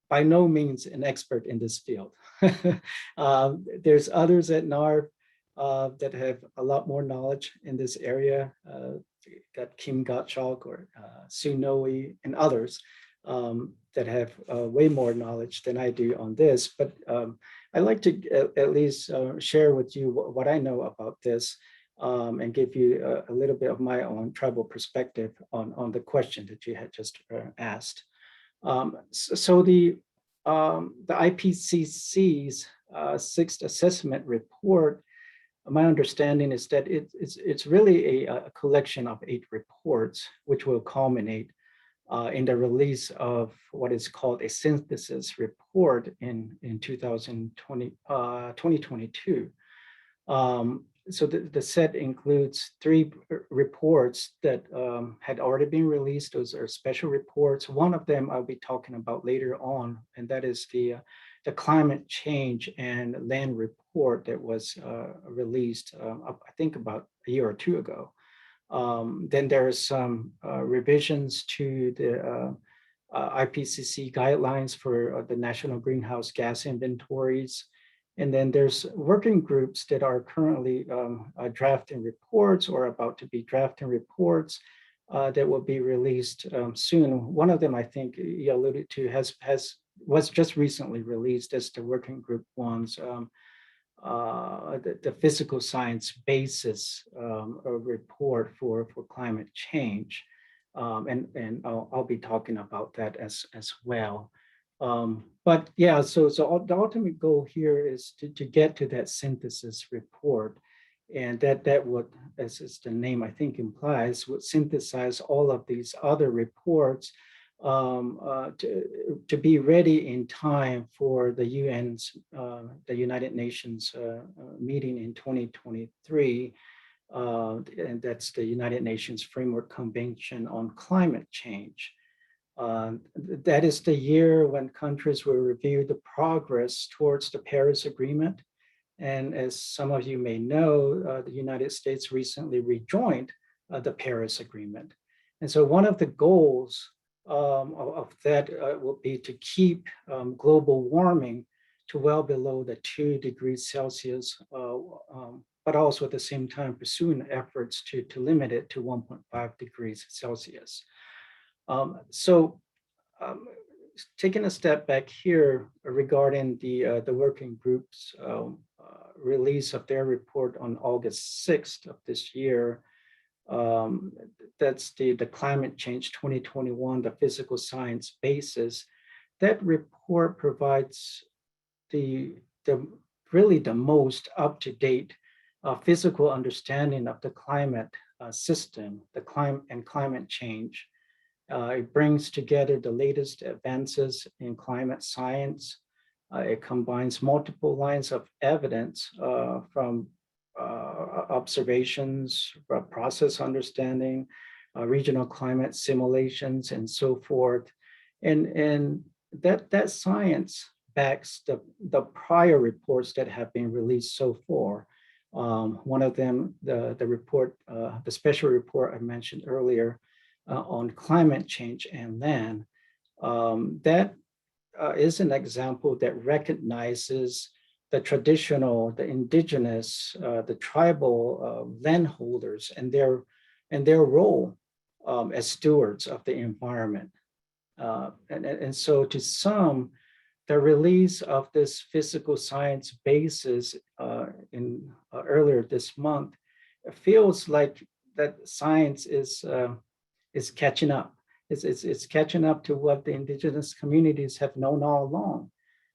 by no means an expert in this field. There's others at NARP that have a lot more knowledge in this area. Got Kim Gottschalk or Sue Noe and others that have way more knowledge than I do on this. But I'd like to at least share with you what I know about this and give you a little bit of my own tribal perspective on the question that you had just asked. So the IPCC's 6th assessment report, my understanding is that it's really a collection of 8 reports, which will culminate in the release of what is called a synthesis report in 2022. So the set includes 3 reports that had already been released. Those are special reports. One of them I'll be talking about later on, and that is the the climate change and land report that was released, I think about a year or two ago. Then there are some revisions to the IPCC guidelines for the national greenhouse gas inventories. And then there's working groups that are currently drafting reports or about to be drafting reports that will be released soon. One of them, I think you alluded to, was just recently released as the working group one's the physical science basis report for climate change. And I'll be talking about that as well. But yeah, so the ultimate goal here is to get to that synthesis report. And that would, as the name I think implies, would synthesize all of these other reports to be ready in time for the UN's, the United Nations meeting in 2023. And that's the United Nations Framework Convention on Climate Change. That is the year when countries will review the progress towards the Paris Agreement. And as some of you may know, the United States recently rejoined the Paris Agreement. And so one of the goals of that will be to keep global warming to well below the 2 degrees Celsius, but also at the same time pursuing efforts to limit it to 1.5 degrees Celsius. Taking a step back here regarding the working group's release of their report on August 6th of this year, that's the Climate Change 2021, the Physical Science Basis. That report provides really the most up-to-date physical understanding of the climate system, climate change. It brings together the latest advances in climate science. It combines multiple lines of evidence from observations, process understanding, regional climate simulations, and so forth. And that science backs the prior reports that have been released so far. One of them, the report, the special report I mentioned earlier on climate change and land, that is an example that recognizes the traditional, the indigenous, the tribal landholders and their role as stewards of the environment. And so to some, the release of this physical science basis earlier this month, it feels like that science is catching up. It's catching up to what the indigenous communities have known all along.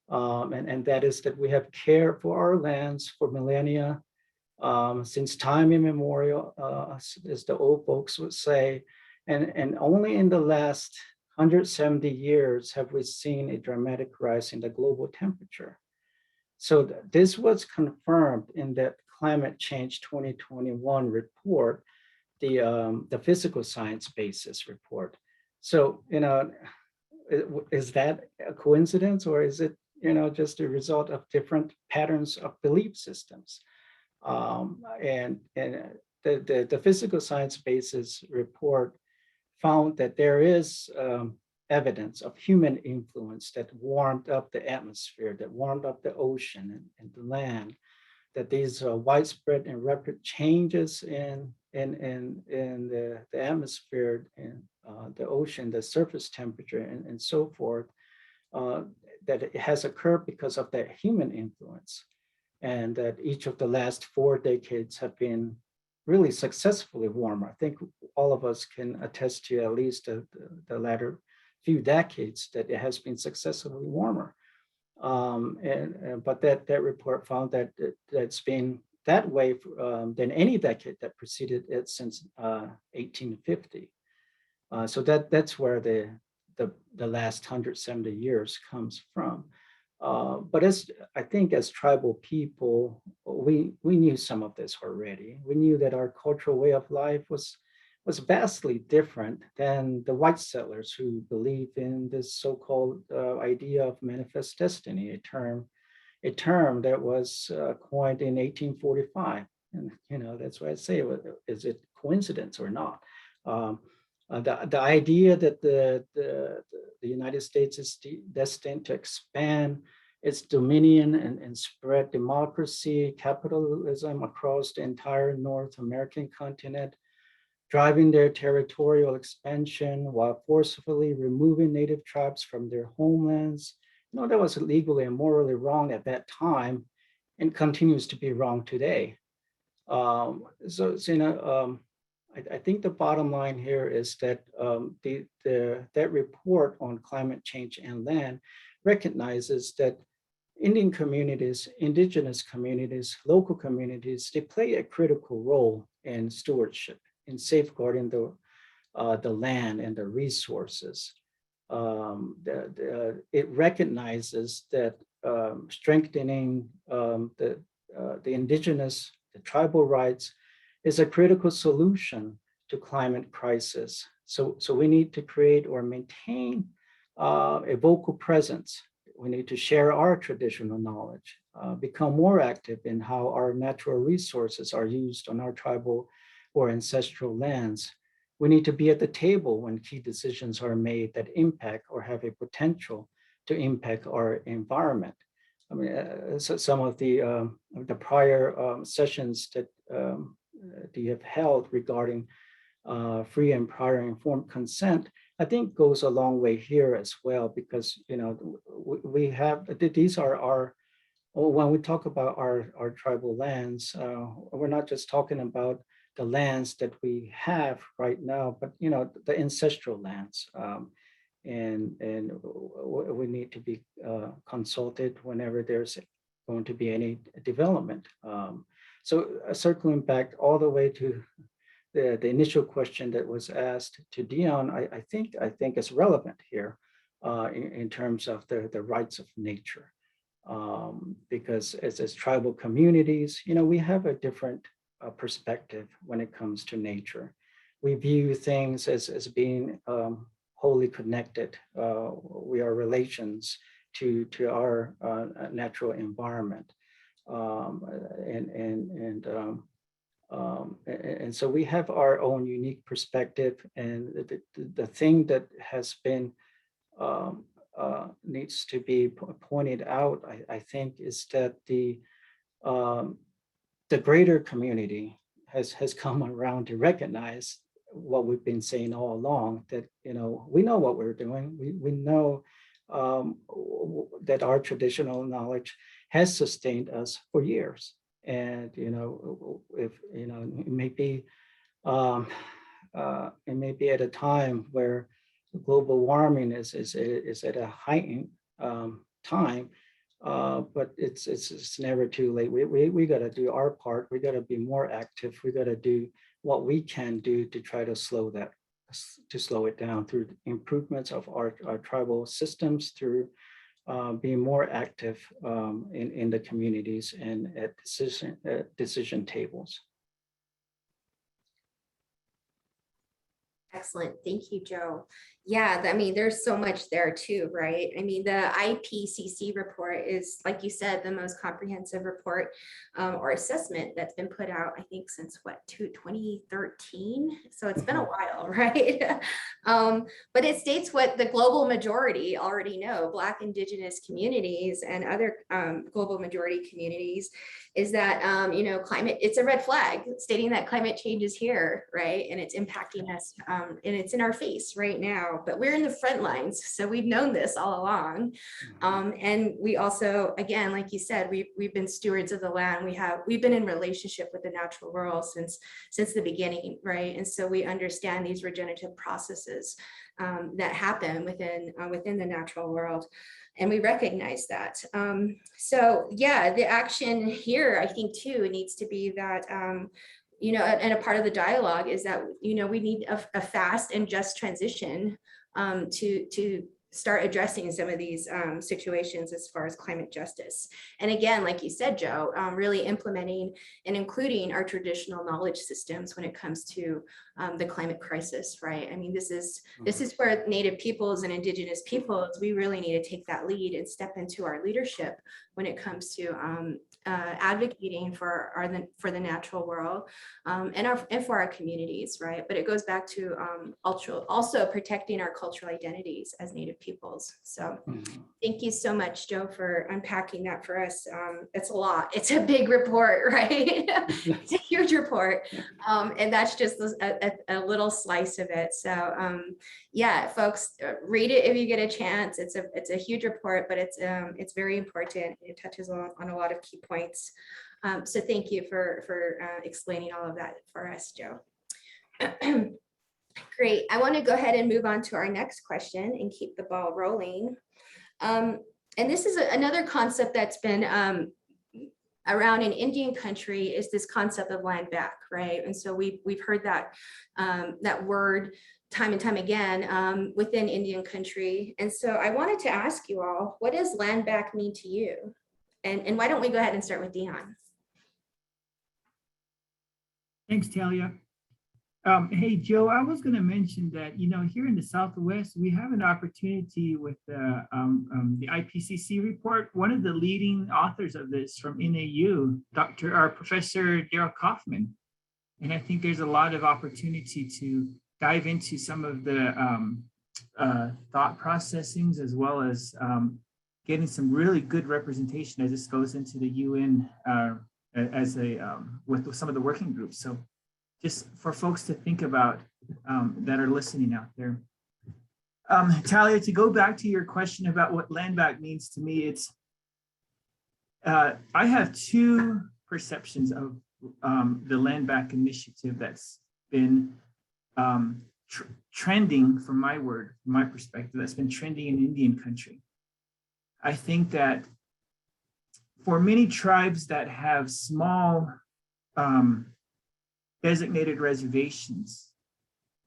And that is that we have cared for our lands for millennia, since time immemorial, as the old folks would say. And only in the last 170 years have we seen a dramatic rise in the global temperature. So this was confirmed in that Climate Change 2021 report, the Physical Science Basis report. So, is that a coincidence, or is it, just a result of different patterns of belief systems? And the Physical Science Basis report found that there is evidence of human influence that warmed up the atmosphere, that warmed up the ocean and the land, that these widespread and rapid changes in the atmosphere and the ocean, the surface temperature and so forth, that it has occurred because of that human influence, and that each of the last 4 decades have been really successfully warmer. I think all of us can attest to at least the latter few decades that it has been successfully warmer. But that report found that it's been that way than any decade that preceded it since 1850. So that's where the last 170 years comes from. But I think as tribal people, we knew some of this already. We knew that our cultural way of life was was vastly different than the white settlers who believe in this so-called idea of manifest destiny, a term that was coined in 1845. And that's why I say, is it coincidence or not? The idea that the United States is destined to expand its dominion and spread democracy, capitalism across the entire North American continent, driving their territorial expansion while forcefully removing native tribes from their homelands. That was legally and morally wrong at that time and continues to be wrong today. I think the bottom line here is that that report on climate change and land recognizes that Indian communities, indigenous communities, local communities, they play a critical role in stewardship, in safeguarding the land and the resources. It recognizes that strengthening the indigenous, the tribal rights is a critical solution to climate crisis. So we need to create or maintain a vocal presence. We need to share our traditional knowledge, become more active in how our natural resources are used on our tribal or ancestral lands. We need to be at the table when key decisions are made that impact or have a potential to impact our environment. I mean, so some of the prior sessions that you have held regarding free and prior informed consent, I think goes a long way here as well, because we have, these are our, when we talk about our tribal lands, we're not just talking about the lands that we have right now, but the ancestral lands, and we need to be consulted whenever there's going to be any development. So circling back all the way to the initial question that was asked to Deon, I think it's relevant here in terms of the rights of nature, because as tribal communities, we have a different perspective when it comes to nature. We view things as being wholly connected. We are relations to our natural environment, and so we have our own unique perspective. And the thing that has been needs to be pointed out, I think, is that the greater community has come around to recognize what we've been saying all along, that we know what we're doing. We know that our traditional knowledge has sustained us for years. And if it may be at a time where global warming is at a heightened time, but it's never too late. We got to do our part. We got to be more active. We got to do what we can do to try to slow it down through improvements of our tribal systems, through being more active in the communities and at decision tables. Excellent. Thank you, Joe. Yeah, I mean, there's so much there too, right? I mean, the IPCC report is, like you said, the most comprehensive report or assessment that's been put out, I think, since 2013. So it's been a while, right? But it states what the global majority already know, Black, Indigenous communities and other global majority communities, is that, climate, it's a red flag stating that climate change is here, right? And it's impacting us and it's in our face right now. But we're in the front lines, so we've known this all along. And we also, again, like you said, we've been stewards of the land. We've been in relationship with the natural world since the beginning, right? And so we understand these regenerative processes that happen within the natural world, and we recognize that. So yeah, the action here, I think too, needs to be that and a part of the dialogue is that we need a fast and just transition to start addressing some of these situations as far as climate justice. And again, like you said, Joe, really implementing and including our traditional knowledge systems when it comes to the climate crisis, right? I mean, this is where Native peoples and Indigenous peoples, we really need to take that lead and step into our leadership when it comes to advocating for the natural world and for our communities, right? But it goes back to also protecting our cultural identities as Native peoples. So thank you so much, Joe, for unpacking that for us. It's a lot. It's a big report, right? It's a huge report. And that's just a little slice of it. So yeah, folks, read it if you get a chance. It's a huge report, but it's very important. It touches on a lot of key points. So thank you for explaining all of that for us, Joe. Great. I want to go ahead and move on to our next question and keep the ball rolling. And this is another concept that's been around in Indian country, is this concept of land back, right? And so we've heard that that word time and time again within Indian country. And so I wanted to ask you all, what does land back mean to you? And why don't we go ahead and start with Deon? Thanks, Talia. Hey, Joe, I was going to mention that, you know, here in the Southwest, we have an opportunity with the IPCC report. One of the leading authors of this from NAU, Professor Daryl Kaufman. And I think there's a lot of opportunity to dive into some of the thought processings, as well as getting some really good representation as this goes into the UN with some of the working groups. So just for folks to think about that are listening out there. Talia, to go back to your question about what land back means to me, it's I have two perceptions of the land back initiative that's been trending, from my perspective, that's been trending in Indian country. I think that for many tribes that have small designated reservations,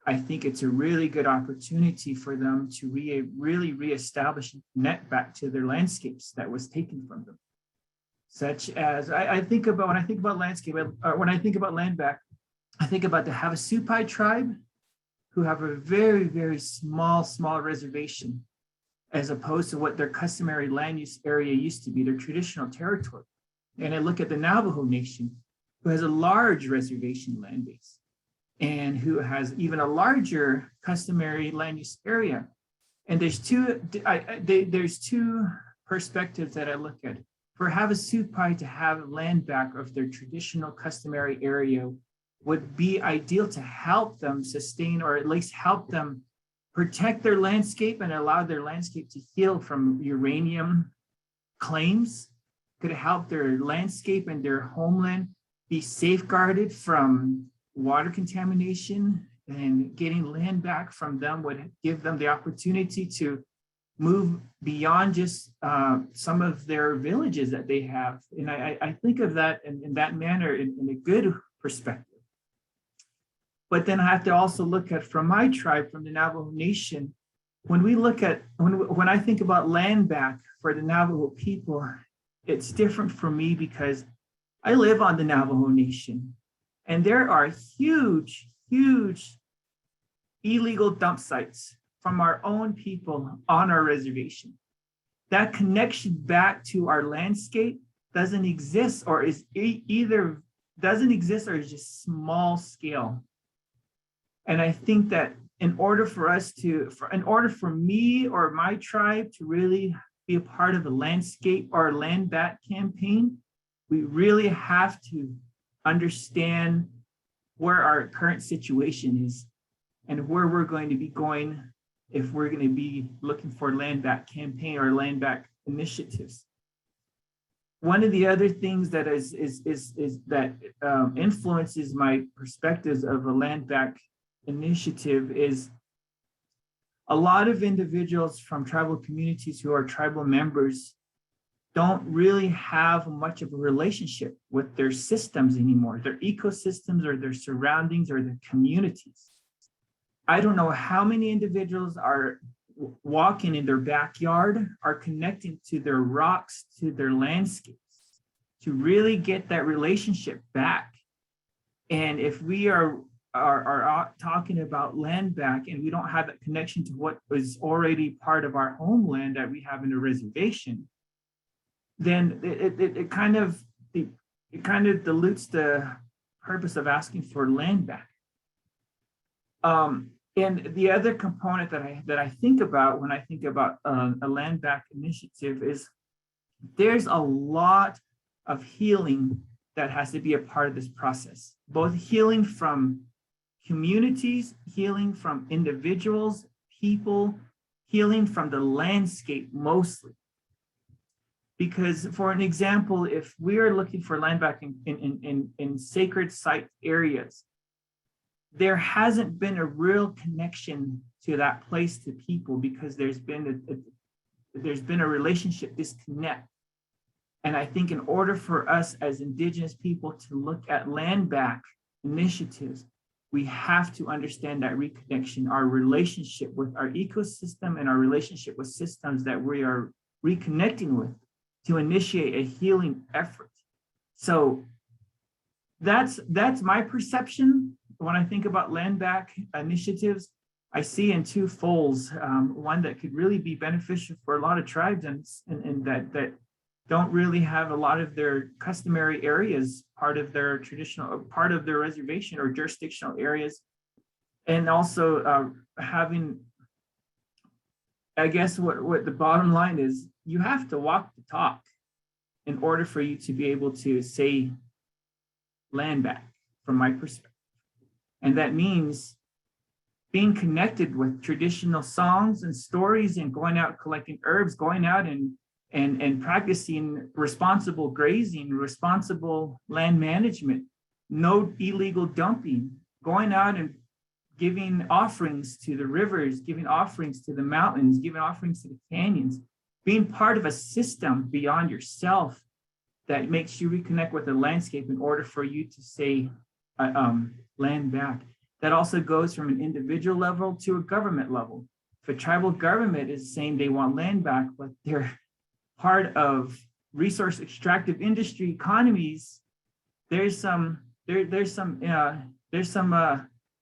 I think it's a really good opportunity for them to really reestablish and connect back to their landscapes that was taken from them. Such as, when I think about land back, I think about the Havasupai tribe, who have a very, very small reservation, as opposed to what their customary land use area used to be, their traditional territory. And I look at the Navajo Nation, who has a large reservation land base and who has even a larger customary land use area. And there's two perspectives that I look at. For Havasupai to have land back of their traditional customary area would be ideal to help them sustain, or at least help them protect their landscape and allow their landscape to heal from uranium claims. Could help their landscape and their homeland be safeguarded from water contamination, and getting land back from them would give them the opportunity to move beyond just some of their villages that they have. And I think of that in that manner in a good perspective. But then I have to also look at, from my tribe, from the Navajo Nation, when I think about land back for the Navajo people, it's different for me because I live on the Navajo Nation, and there are huge illegal dump sites from our own people on our reservation. That connection back to our landscape doesn't exist, or is either doesn't exist or is just small scale. And I think that in order for me or my tribe to really be a part of the landscape or land back campaign, we really have to understand where our current situation is and where we're going to be going if we're going to be looking for land back campaign or land back initiatives. One of the other things that influences my perspectives of a land back initiative is a lot of individuals from tribal communities who are tribal members don't really have much of a relationship with their systems anymore, their ecosystems or their surroundings or their communities. I don't know how many individuals are walking in their backyard are connecting to their rocks, to their landscapes, to really get that relationship back. And if we are talking about land back and we don't have that connection to what was already part of our homeland that we have in a reservation, then it kind of dilutes the purpose of asking for land back. And the other component that I think about when I think about a land back initiative is there's a lot of healing that has to be a part of this process, both healing from communities, healing from individuals, people, healing from the landscape mostly. Because for an example, if we are looking for land back in sacred site areas, there hasn't been a real connection to that place, to people, because there's been a relationship disconnect. And I think in order for us as Indigenous people to look at land back initiatives, we have to understand that reconnection, our relationship with our ecosystem and our relationship with systems that we are reconnecting with to initiate a healing effort. So that's my perception when I think about land back initiatives. I see in two folds, one that could really be beneficial for a lot of tribes and that don't really have a lot of their customary areas, part of their reservation or jurisdictional areas. And also having, I guess what the bottom line is, you have to walk the talk in order for you to be able to say land back, from my perspective. And that means being connected with traditional songs and stories and going out collecting herbs, going out and practicing responsible grazing, responsible land management, no illegal dumping, going out and giving offerings to the rivers, giving offerings to the mountains, giving offerings to the canyons, being part of a system beyond yourself that makes you reconnect with the landscape in order for you to say land back. That also goes from an individual level to a government level. If a tribal government is saying they want land back, but they're part of resource extractive industry economies, there's some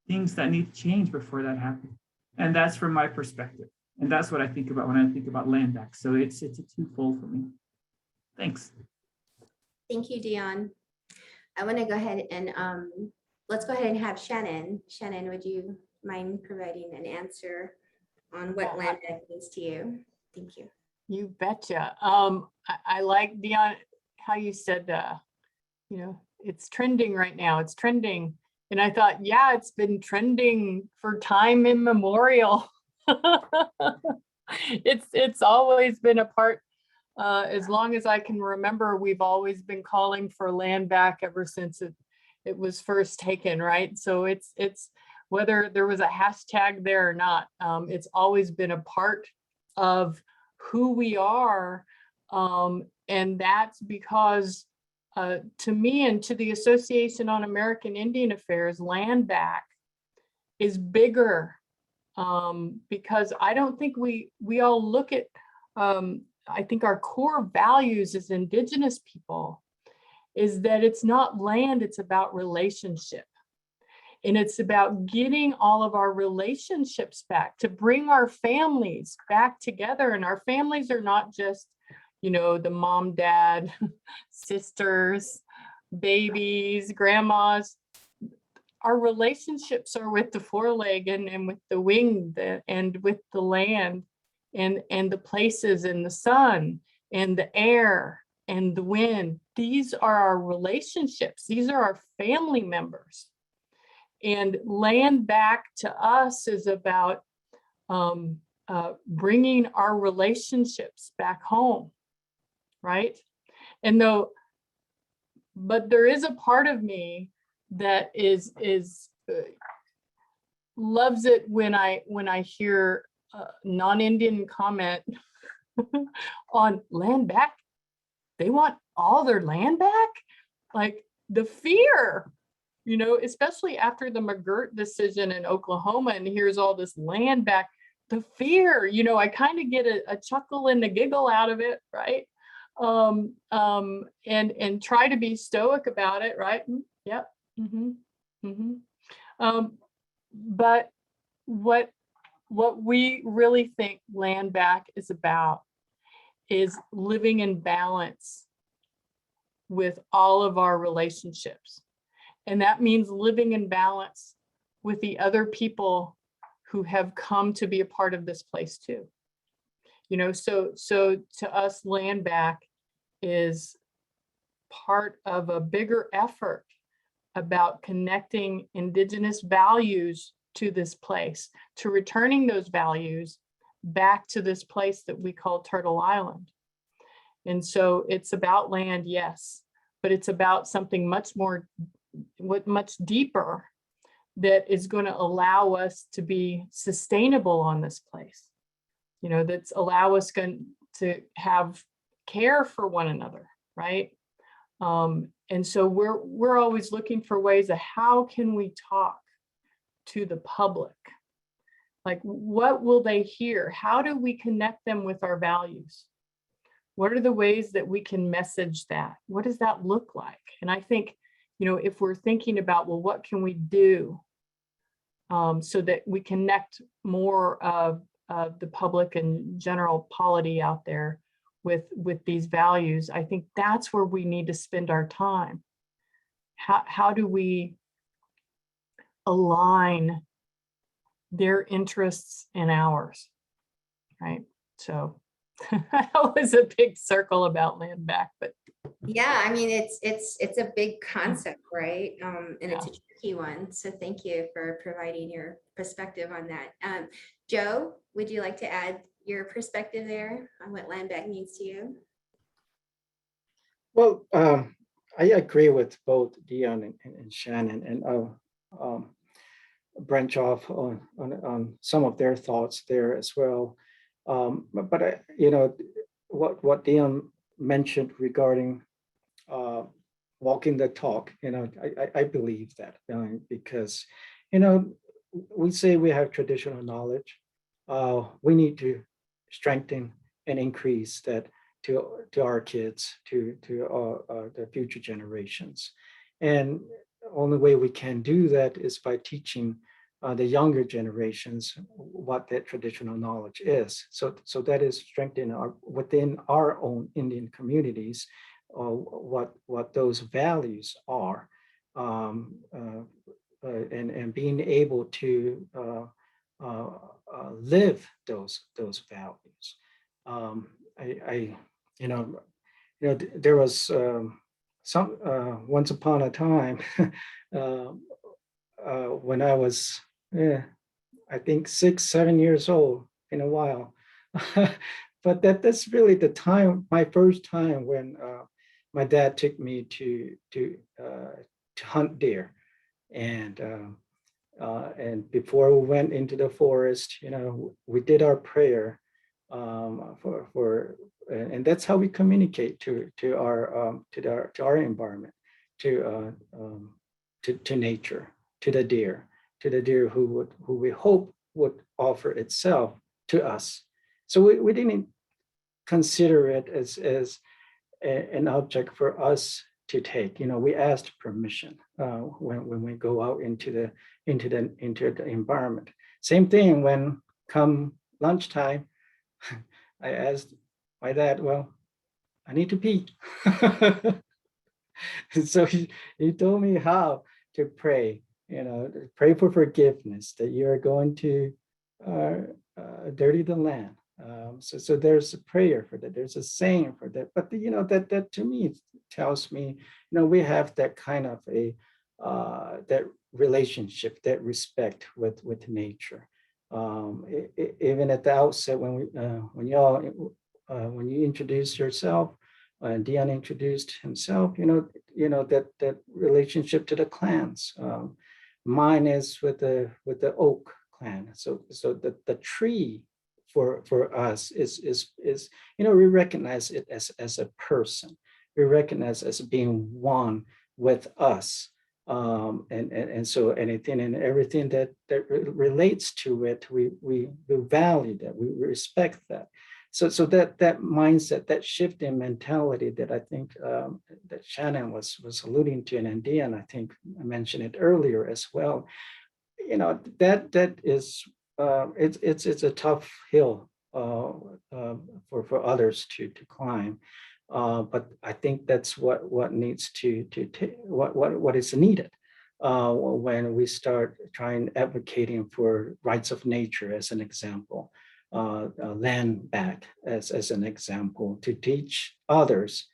things that need to change before that happens. And that's from my perspective. And that's what I think about when I think about land back. So it's a twofold for me. Thanks. Thank you, Deon. I want to go ahead and let's go ahead and have Shannon. Shannon, would you mind providing an answer on what land back means to you? Thank you. You betcha. I like, Deon, how you said, it's trending right now. It's trending. And I thought, yeah, it's been trending for time immemorial. It's always been a part, as long as I can remember, we've always been calling for land back ever since it was first taken, right? So it's whether there was a hashtag there or not, it's always been a part of who we are. And that's because to me and to the Association on American Indian Affairs, land back is bigger, because I don't think we all look at, I think our core values as Indigenous people is that it's not land, it's about relationship. And it's about getting all of our relationships back, to bring our families back together. And our families are not just, the mom, dad, sisters, babies, grandmas. Our relationships are with the foreleg and with the wing and with the land and the places and the sun and the air and the wind. These are our relationships. These are our family members. And land back to us is about bringing our relationships back home, right? But there is a part of me that is loves it when I hear non-Indian comment on land back. They want all their land back? Like the fear, especially after the McGirt decision in Oklahoma, and here's all this land back. the fear, I kind of get a chuckle and a giggle out of it, right? And try to be stoic about it, right? Yep. But what we really think land back is about is living in balance with all of our relationships. And that means living in balance with the other people who have come to be a part of this place too. So to us, land back is part of a bigger effort about connecting Indigenous values to this place, to returning those values back to this place that we call Turtle Island. And so it's about land, yes, but it's about something much deeper that is going to allow us to be sustainable on this place. That's allow us to have care for one another, right? And so we're always looking for ways of how can we talk to the public? Like, what will they hear? How do we connect them with our values? What are the ways that we can message that? What does that look like? And I think, if we're thinking about, well, what can we do so that we connect more of the public and general polity out there with these values, I think that's where we need to spend our time. How do we align their interests and ours, right? So that was a big circle about land back, but yeah, I mean, it's a big concept, right? And it's a tricky one. So thank you for providing your perspective on that. Joe, would you like to add your perspective there on what land back means to you? Well, I agree with both Deon and Shannon, and I'll branch off on some of their thoughts there as well. But what Deon mentioned regarding walking the talk, I believe that, because we say we have traditional knowledge. We need to strengthen and increase that to our kids, to the future generations. And the only way we can do that is by teaching the younger generations what that traditional knowledge is. So that is strengthening within our own Indian communities, what those values are, and being able to live those values. There was once upon a time when I was, I think 6-7 years old, in a while, but that's really the time, my first time when my dad took me to hunt deer, and before we went into the forest, we did our prayer and that's how we communicate to our environment, to nature, to the deer who we hope would offer itself to us. So we didn't consider it as an object for us to take. We asked permission when we go out into the environment. Same thing when come lunchtime, I asked my dad, well, I need to pee. So he told me how to pray, pray for forgiveness, that you're going to dirty the land. So there's a prayer for that. There's a saying for that. But that to me tells me, we have that kind of that relationship, that respect with nature. Even at the outset, when you introduce yourself, and Deon introduced himself, that relationship to the clans. Mine is with the oak clan. So the tree for us is we recognize it as a person. We recognize as being one with us. And so anything and everything that relates to it, we value that, we respect that. So that mindset, that shift in mentality that I think that Shannon was alluding to, and Deon, I think I mentioned it earlier as well. You know, that is it's a tough hill for others to climb, but I think that's what needs to what is needed when we start trying advocating for rights of nature as an example. Land back as an example, to teach others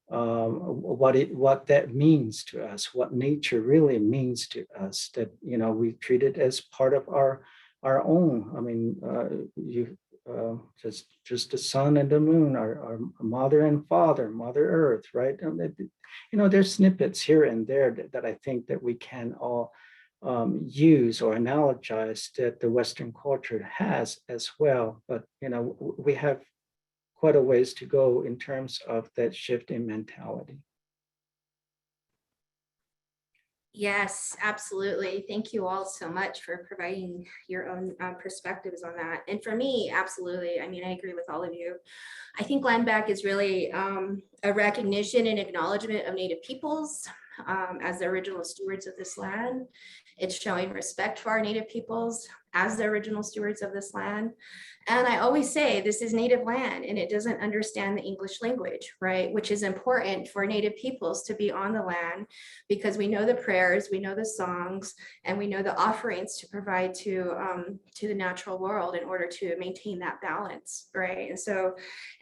what that means to us, what nature really means to us, that, you know, we treat it as part of our own. I mean, just the sun and the moon, our mother and father, Mother Earth, right? You know, there's snippets here and there that I think that we can all use or analogize that the Western culture has as well. But, you know, we have quite a ways to go in terms of that shift in mentality. Yes, absolutely. Thank you all so much for providing your own perspectives on that. And for me, absolutely. I mean, I agree with all of you. I think land back is really a recognition and acknowledgement of Native peoples as the original stewards of this land. It's showing respect for our Native peoples as the original stewards of this land. And I always say this is Native land and it doesn't understand the English language, right? Which is important for Native peoples to be on the land, because we know the prayers, we know the songs, and we know the offerings to provide to the natural world in order to maintain that balance, right? And so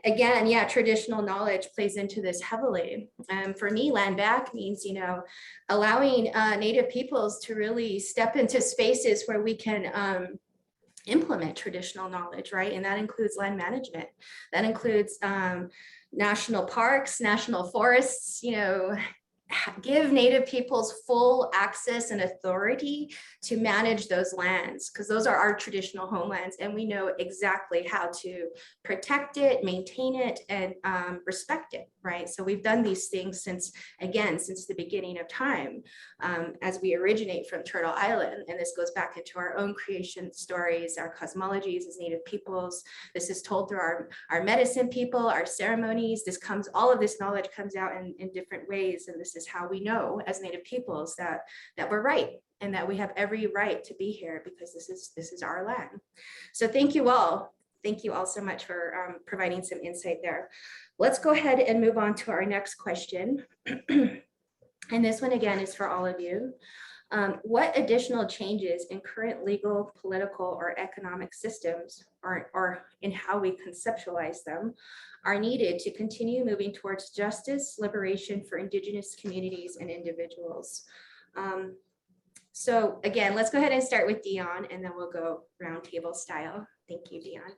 again, yeah, traditional knowledge plays into this heavily. For me, land back means, you know, allowing Native peoples to really step into spaces where we can implement traditional knowledge, right? And that includes land management. That includes national parks, national forests, you know, give Native peoples full access and authority to manage those lands, because those are our traditional homelands and we know exactly how to protect it, maintain it, and respect it, right? So we've done these things since the beginning of time, as we originate from Turtle Island. And this goes back into our own creation stories, our cosmologies as Native peoples. This is told through our medicine people, our ceremonies. All of this knowledge comes out in different ways. And this is how we know as Native peoples that we're right and that we have every right to be here, because this is our land. So thank you all. Thank you all so much for providing some insight there. Let's go ahead and move on to our next question. And this one again is for all of you. What additional changes in current legal, political, or economic systems, or in how we conceptualize them, are needed to continue moving towards justice, liberation for Indigenous communities and individuals? So again, let's go ahead and start with Deon, and then we'll go roundtable style. Thank you, Deon.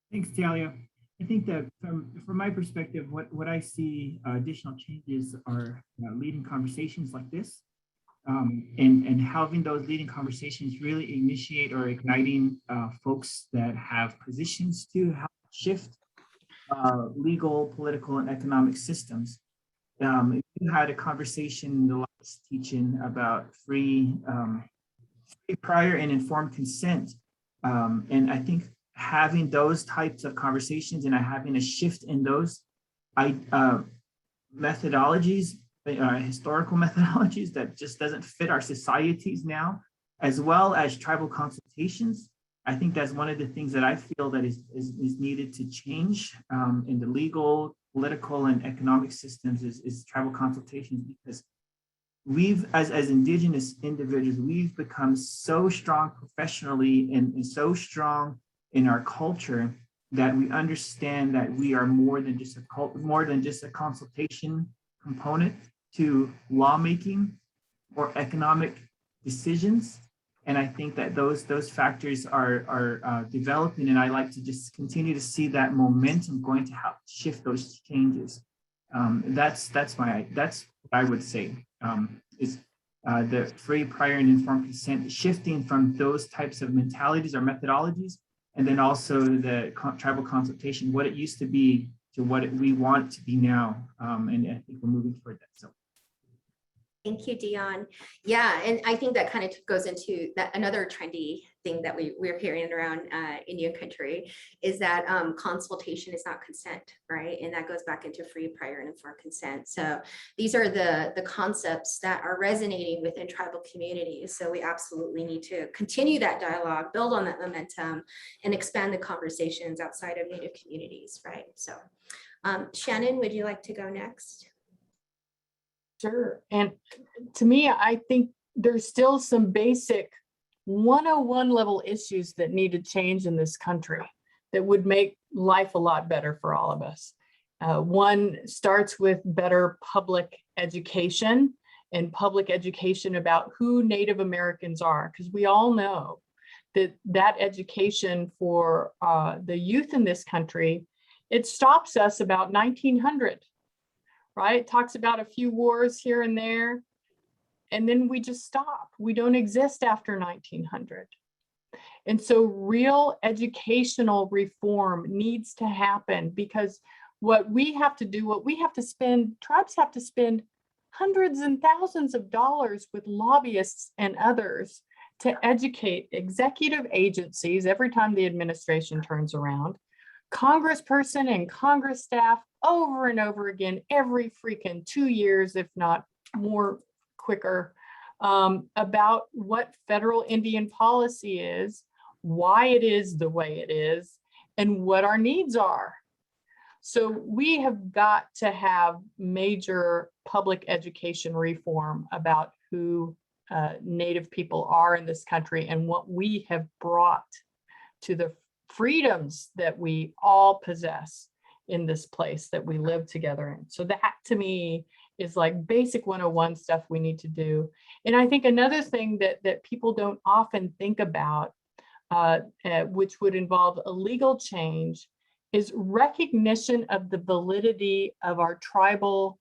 Thanks, Talia. I think that from my perspective, what I see additional changes are leading conversations like this, and having those leading conversations really initiate or igniting folks that have positions to help shift legal, political, and economic systems. You had a conversation in the last teaching about free prior and informed consent, and I think having those types of conversations and having a shift in those methodologies, historical methodologies that just doesn't fit our societies now, as well as tribal consultations. I think that's one of the things that I feel that is needed to change in the legal, political, and economic systems is tribal consultations, because we've, as Indigenous individuals, we've become so strong professionally and so strong in our culture that we understand that we are more than just a consultation component to lawmaking or economic decisions. And I think that those factors are developing, and I like to just continue to see that momentum going to help shift those changes. That's what I would say is the free, prior, and informed consent, shifting from those types of mentalities or methodologies, and then also the tribal consultation, what it used to be to what we want it to be now. And I think we're moving toward that. So. Thank you, Deon. Yeah, and I think that kind of goes into that another trendy thing that we're hearing around Indian country is that consultation is not consent, right? And that goes back into free, prior, and informed consent. So these are the concepts that are resonating within tribal communities. So we absolutely need to continue that dialogue, build on that momentum, and expand the conversations outside of Native communities, right? So Shannon, would you like to go next? Sure. And to me, I think there's still some basic 101 level issues that need to change in this country that would make life a lot better for all of us. One starts with better public education and public education about who Native Americans are, because we all know that education for the youth in this country, it stops us about 1900. Right? It talks about a few wars here and there, and then we just stop. We don't exist after 1900. And so real educational reform needs to happen, because what we have to do, tribes have to spend hundreds and thousands of dollars with lobbyists and others to educate executive agencies every time the administration turns around, congressperson and Congress staff over and over again, every freaking 2 years, if not more quicker, about what federal Indian policy is, why it is the way it is, and what our needs are. So we have got to have major public education reform about who Native people are in this country and what we have brought to the freedoms that we all possess in this place that we live together in. So that to me is like basic 101 stuff we need to do. And I think another thing that people don't often think about, which would involve a legal change, is recognition of the validity of our tribal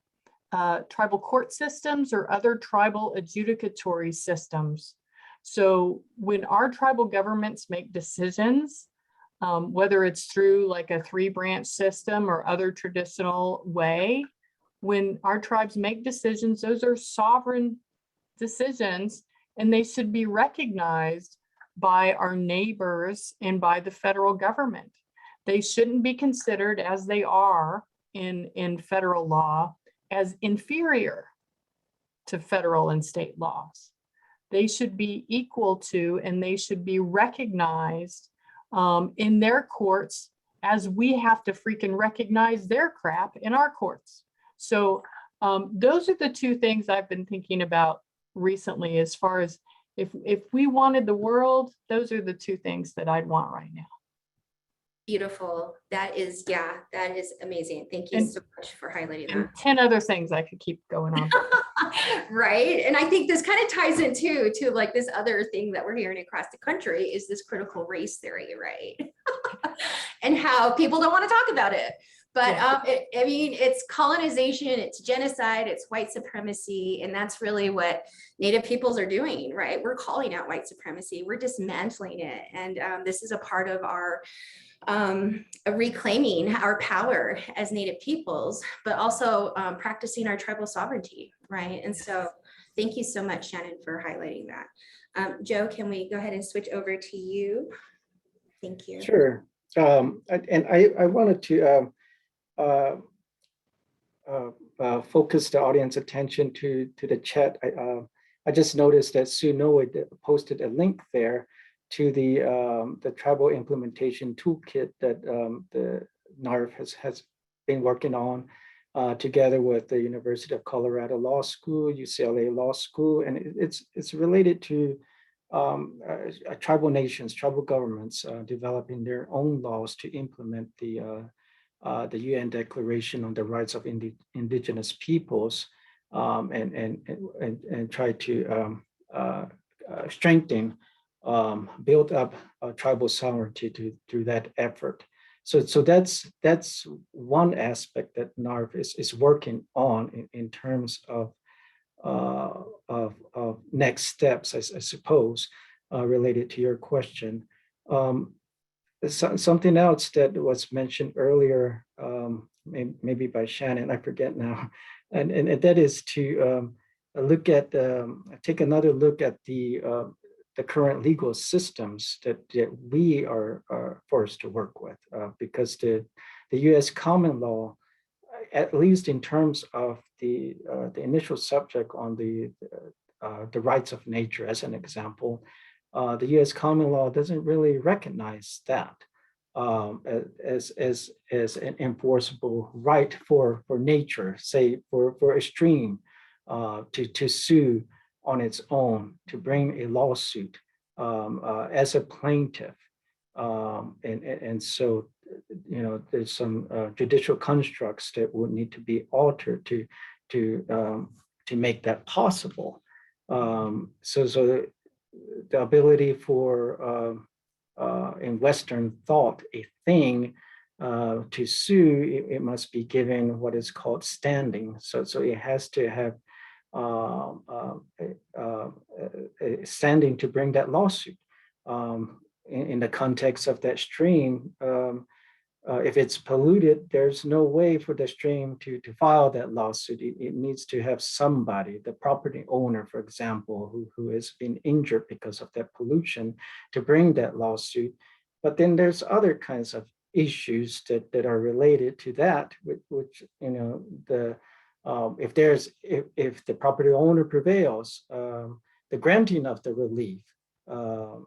court systems or other tribal adjudicatory systems. So when our tribal governments make decisions, whether it's through like a 3-branch system or other traditional way, when our tribes make decisions, those are sovereign decisions, and they should be recognized by our neighbors and by the federal government. They shouldn't be considered, as they are in federal law, as inferior to federal and state laws. They should be equal to, and they should be recognized in their courts as we have to freaking recognize their crap in our courts. So those are the two things I've been thinking about recently, as far as if we wanted the world, those are the two things that I'd want right now. Beautiful. That is amazing. Thank you so much for highlighting that. 10 other things I could keep going on. Right. And I think this kind of ties into to like this other thing that we're hearing across the country is this critical race theory, right? And how people don't want to talk about it. But I mean, it's colonization, it's genocide, it's white supremacy, and that's really what Native peoples are doing, right? We're calling out white supremacy, we're dismantling it, and this is a part of our reclaiming our power as Native peoples, but also practicing our tribal sovereignty, right? And so, thank you so much, Shannon, for highlighting that. Joe, can we go ahead and switch over to you? Thank you. Sure. And I wanted to focus the audience attention to the chat. I just noticed that Sue Noe posted a link there to the tribal implementation toolkit that the NARF has been working on together with the University of Colorado Law School, UCLA Law School, and it's related to tribal nations, tribal governments developing their own laws to implement the UN Declaration on the Rights of Indigenous Peoples, and try to strengthen, build up tribal sovereignty through that effort. So that's one aspect that NARF is working on in terms of next steps, I suppose, related to your question. Something else that was mentioned earlier, maybe by Shannon, I forget now, and that is to take another look at the current legal systems that we are forced to work with, because the U.S. common law, at least in terms of the initial subject on the rights of nature, as an example, the U.S. common law doesn't really recognize that as an enforceable right for nature, say for a stream to sue on its own, to bring a lawsuit as a plaintiff. And so, there's some judicial constructs that would need to be altered to make that possible. So the ability for in Western thought, a thing to sue, it must be given what is called standing. So it has to have standing to bring that lawsuit. In the context of that stream, if it's polluted, there's no way for the stream to file that lawsuit. It needs to have somebody, the property owner, for example, who has been injured because of that pollution, to bring that lawsuit. But then there's other kinds of issues that are related to that, which if the property owner prevails, the granting of the relief, would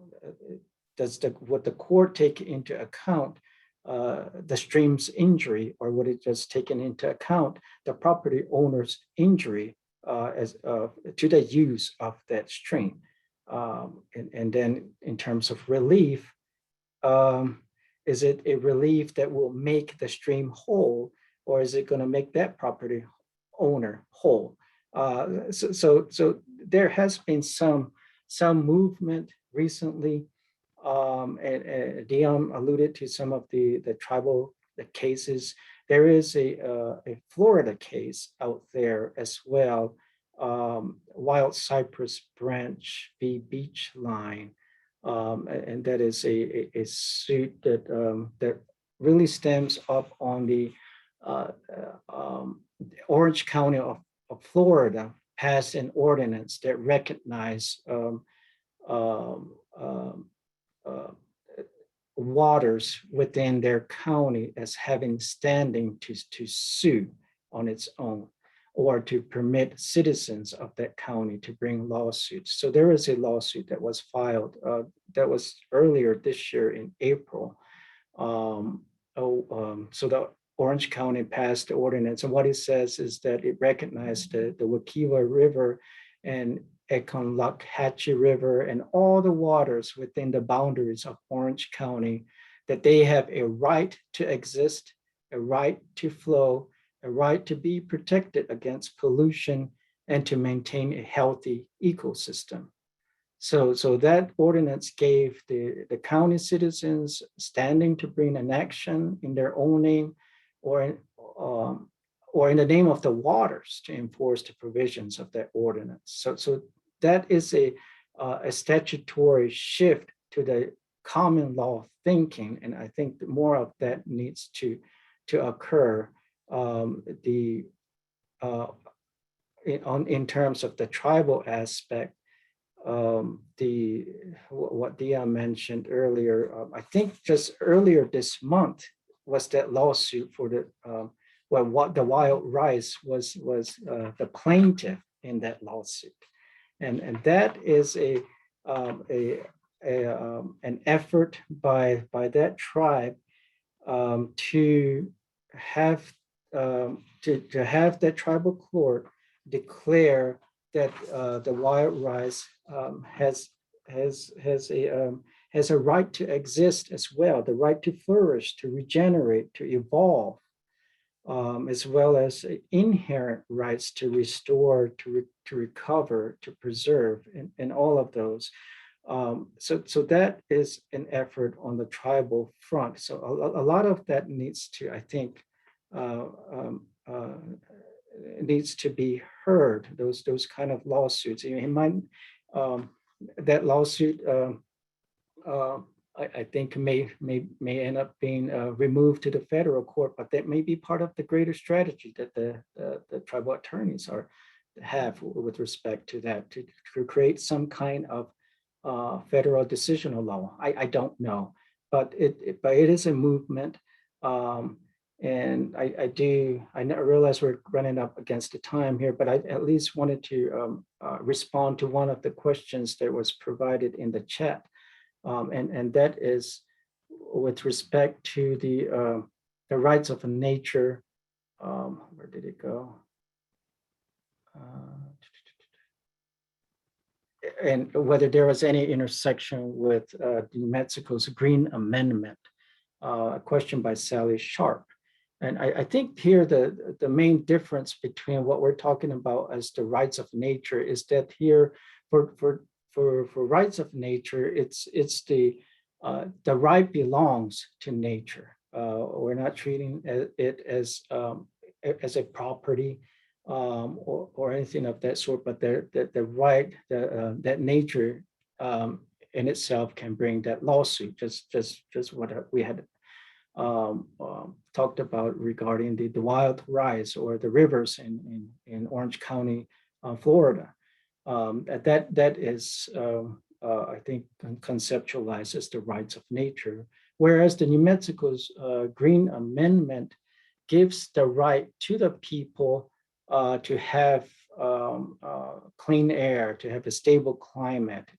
the court take into account the stream's injury, or would it just taken into account the property owner's injury to the use of that stream? And then in terms of relief, is it a relief that will make the stream whole, or is it going to make that property owner whole? So there has been some movement recently. And Deon alluded to some of the tribal cases. There is a Florida case out there as well, Wild Cypress Branch v. Beach Line, and that is a suit that really stems up on the Orange County of Florida passed an ordinance that recognized waters within their county as having standing to sue on its own, or to permit citizens of that county to bring lawsuits. So there is a lawsuit that was filed that was earlier this year in April. So the Orange County passed the ordinance, and what it says is that it recognized the Wakiwa River and Econlockhatchee River and all the waters within the boundaries of Orange County, that they have a right to exist, a right to flow, a right to be protected against pollution, and to maintain a healthy ecosystem. So that ordinance gave the county citizens standing to bring an action in their own name, or in the name of the waters, to enforce the provisions of that ordinance. So that is a statutory shift to the common law thinking, and I think that more of that needs to occur. In terms of the tribal aspect, what Deon mentioned earlier, I think just earlier this month was that lawsuit for the what the wild rice was the plaintiff in that lawsuit. And that is an effort by that tribe to have that tribal court declare that the wild rice has a right to exist as well, the right to flourish, to regenerate, to evolve, as well as inherent rights to restore, to recover, to preserve, and all of those. So that is an effort on the tribal front. So a lot of that needs to, I think, needs to be heard. Those kind of lawsuits. It might that lawsuit. I think may end up being removed to the federal court, but that may be part of the greater strategy that the tribal attorneys are have with respect to that, to create some kind of federal decisional law. I don't know, but it is a movement. And I realize we're running up against the time here, but I at least wanted to respond to one of the questions that was provided in the chat. And that is with respect to the rights of nature. Where did it go? And whether there was any intersection with New Mexico's Green Amendment, a question by Sally Sharp. And I think here the main difference between what we're talking about as the rights of nature is that here for rights of nature, it's the right belongs to nature. We're not treating it as a property or anything of that sort, but the right that nature in itself can bring that lawsuit. Just what we had talked about regarding the wild rice or the rivers in Orange County, Florida. That is, I think, conceptualizes the rights of nature, whereas the New Mexico's Green Amendment gives the right to the people to have clean air, to have a stable climate,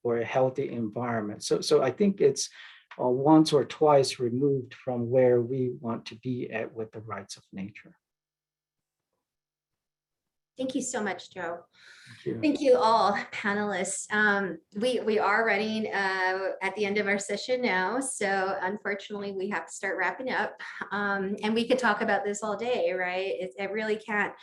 or a healthy environment. So I think it's once or twice removed from where we want to be at with the rights of nature. Thank you so much, Joe. Thank you. Thank you all panelists. We are running at the end of our session now, so unfortunately we have to start wrapping up. And we could talk about this all day, right? It really can't,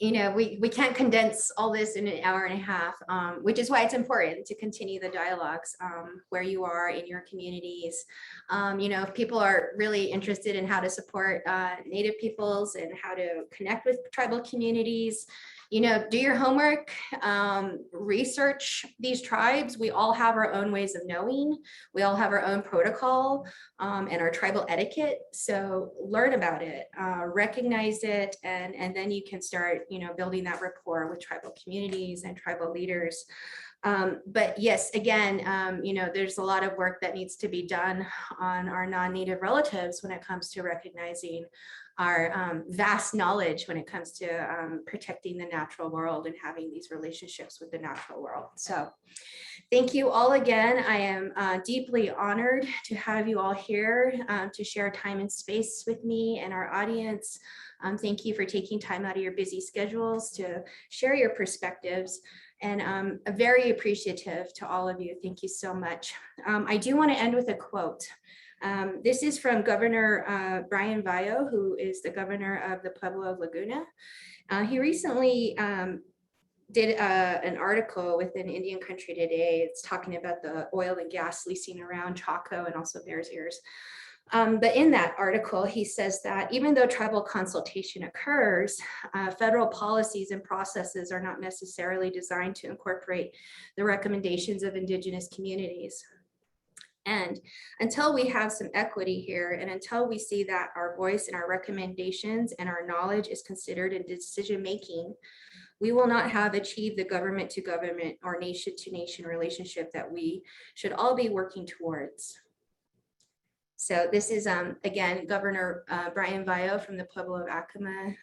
we can't condense all this in an hour and a half, which is why it's important to continue the dialogues where you are in your communities. If people are really interested in how to support Native peoples and how to connect with tribal communities, do your homework, research these tribes. We all have our own ways of knowing. We all have our own protocol and our tribal etiquette. So learn about it, recognize it, and then you can start, building that rapport with tribal communities and tribal leaders. But yes, again, there's a lot of work that needs to be done on our non-Native relatives when it comes to recognizing our vast knowledge when it comes to protecting the natural world and having these relationships with the natural world. So thank you all again. I am deeply honored to have you all here to share time and space with me and our audience. Thank you for taking time out of your busy schedules to share your perspectives. And I'm very appreciative to all of you. Thank you so much. I do want to end with a quote. This is from Governor Brian Vallo, who is the governor of the Pueblo of Laguna. He recently did an article within Indian Country Today. It's talking about the oil and gas leasing around Chaco and also Bears Ears. But in that article, he says that even though tribal consultation occurs, federal policies and processes are not necessarily designed to incorporate the recommendations of Indigenous communities. And until we have some equity here, and until we see that our voice and our recommendations and our knowledge is considered in decision-making, we will not have achieved the government to government or nation to nation relationship that we should all be working towards. So this is, again, Governor Brian Vallo from the Pueblo of Acoma.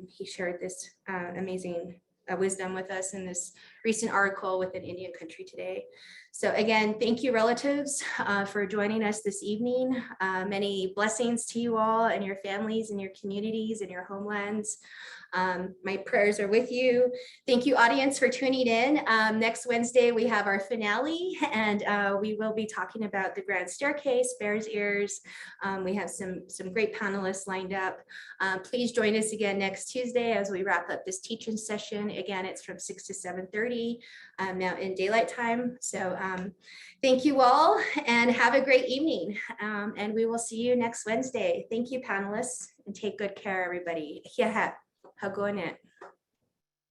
He shared this amazing wisdom with us in this recent article within Indian Country Today. So again, thank you relatives for joining us this evening. Many blessings to you all and your families and your communities and your homelands. My prayers are with you. Thank you, audience, for tuning in. Next Wednesday, we have our finale, and we will be talking about the Grand Staircase, Bears Ears. We have some great panelists lined up. Please join us again next Tuesday as we wrap up this teaching session. Again, it's from 6 to 7:30 now in daylight time. So thank you all and have a great evening. And we will see you next Wednesday. Thank you, panelists, and take good care, everybody. Yeah. Hagonet.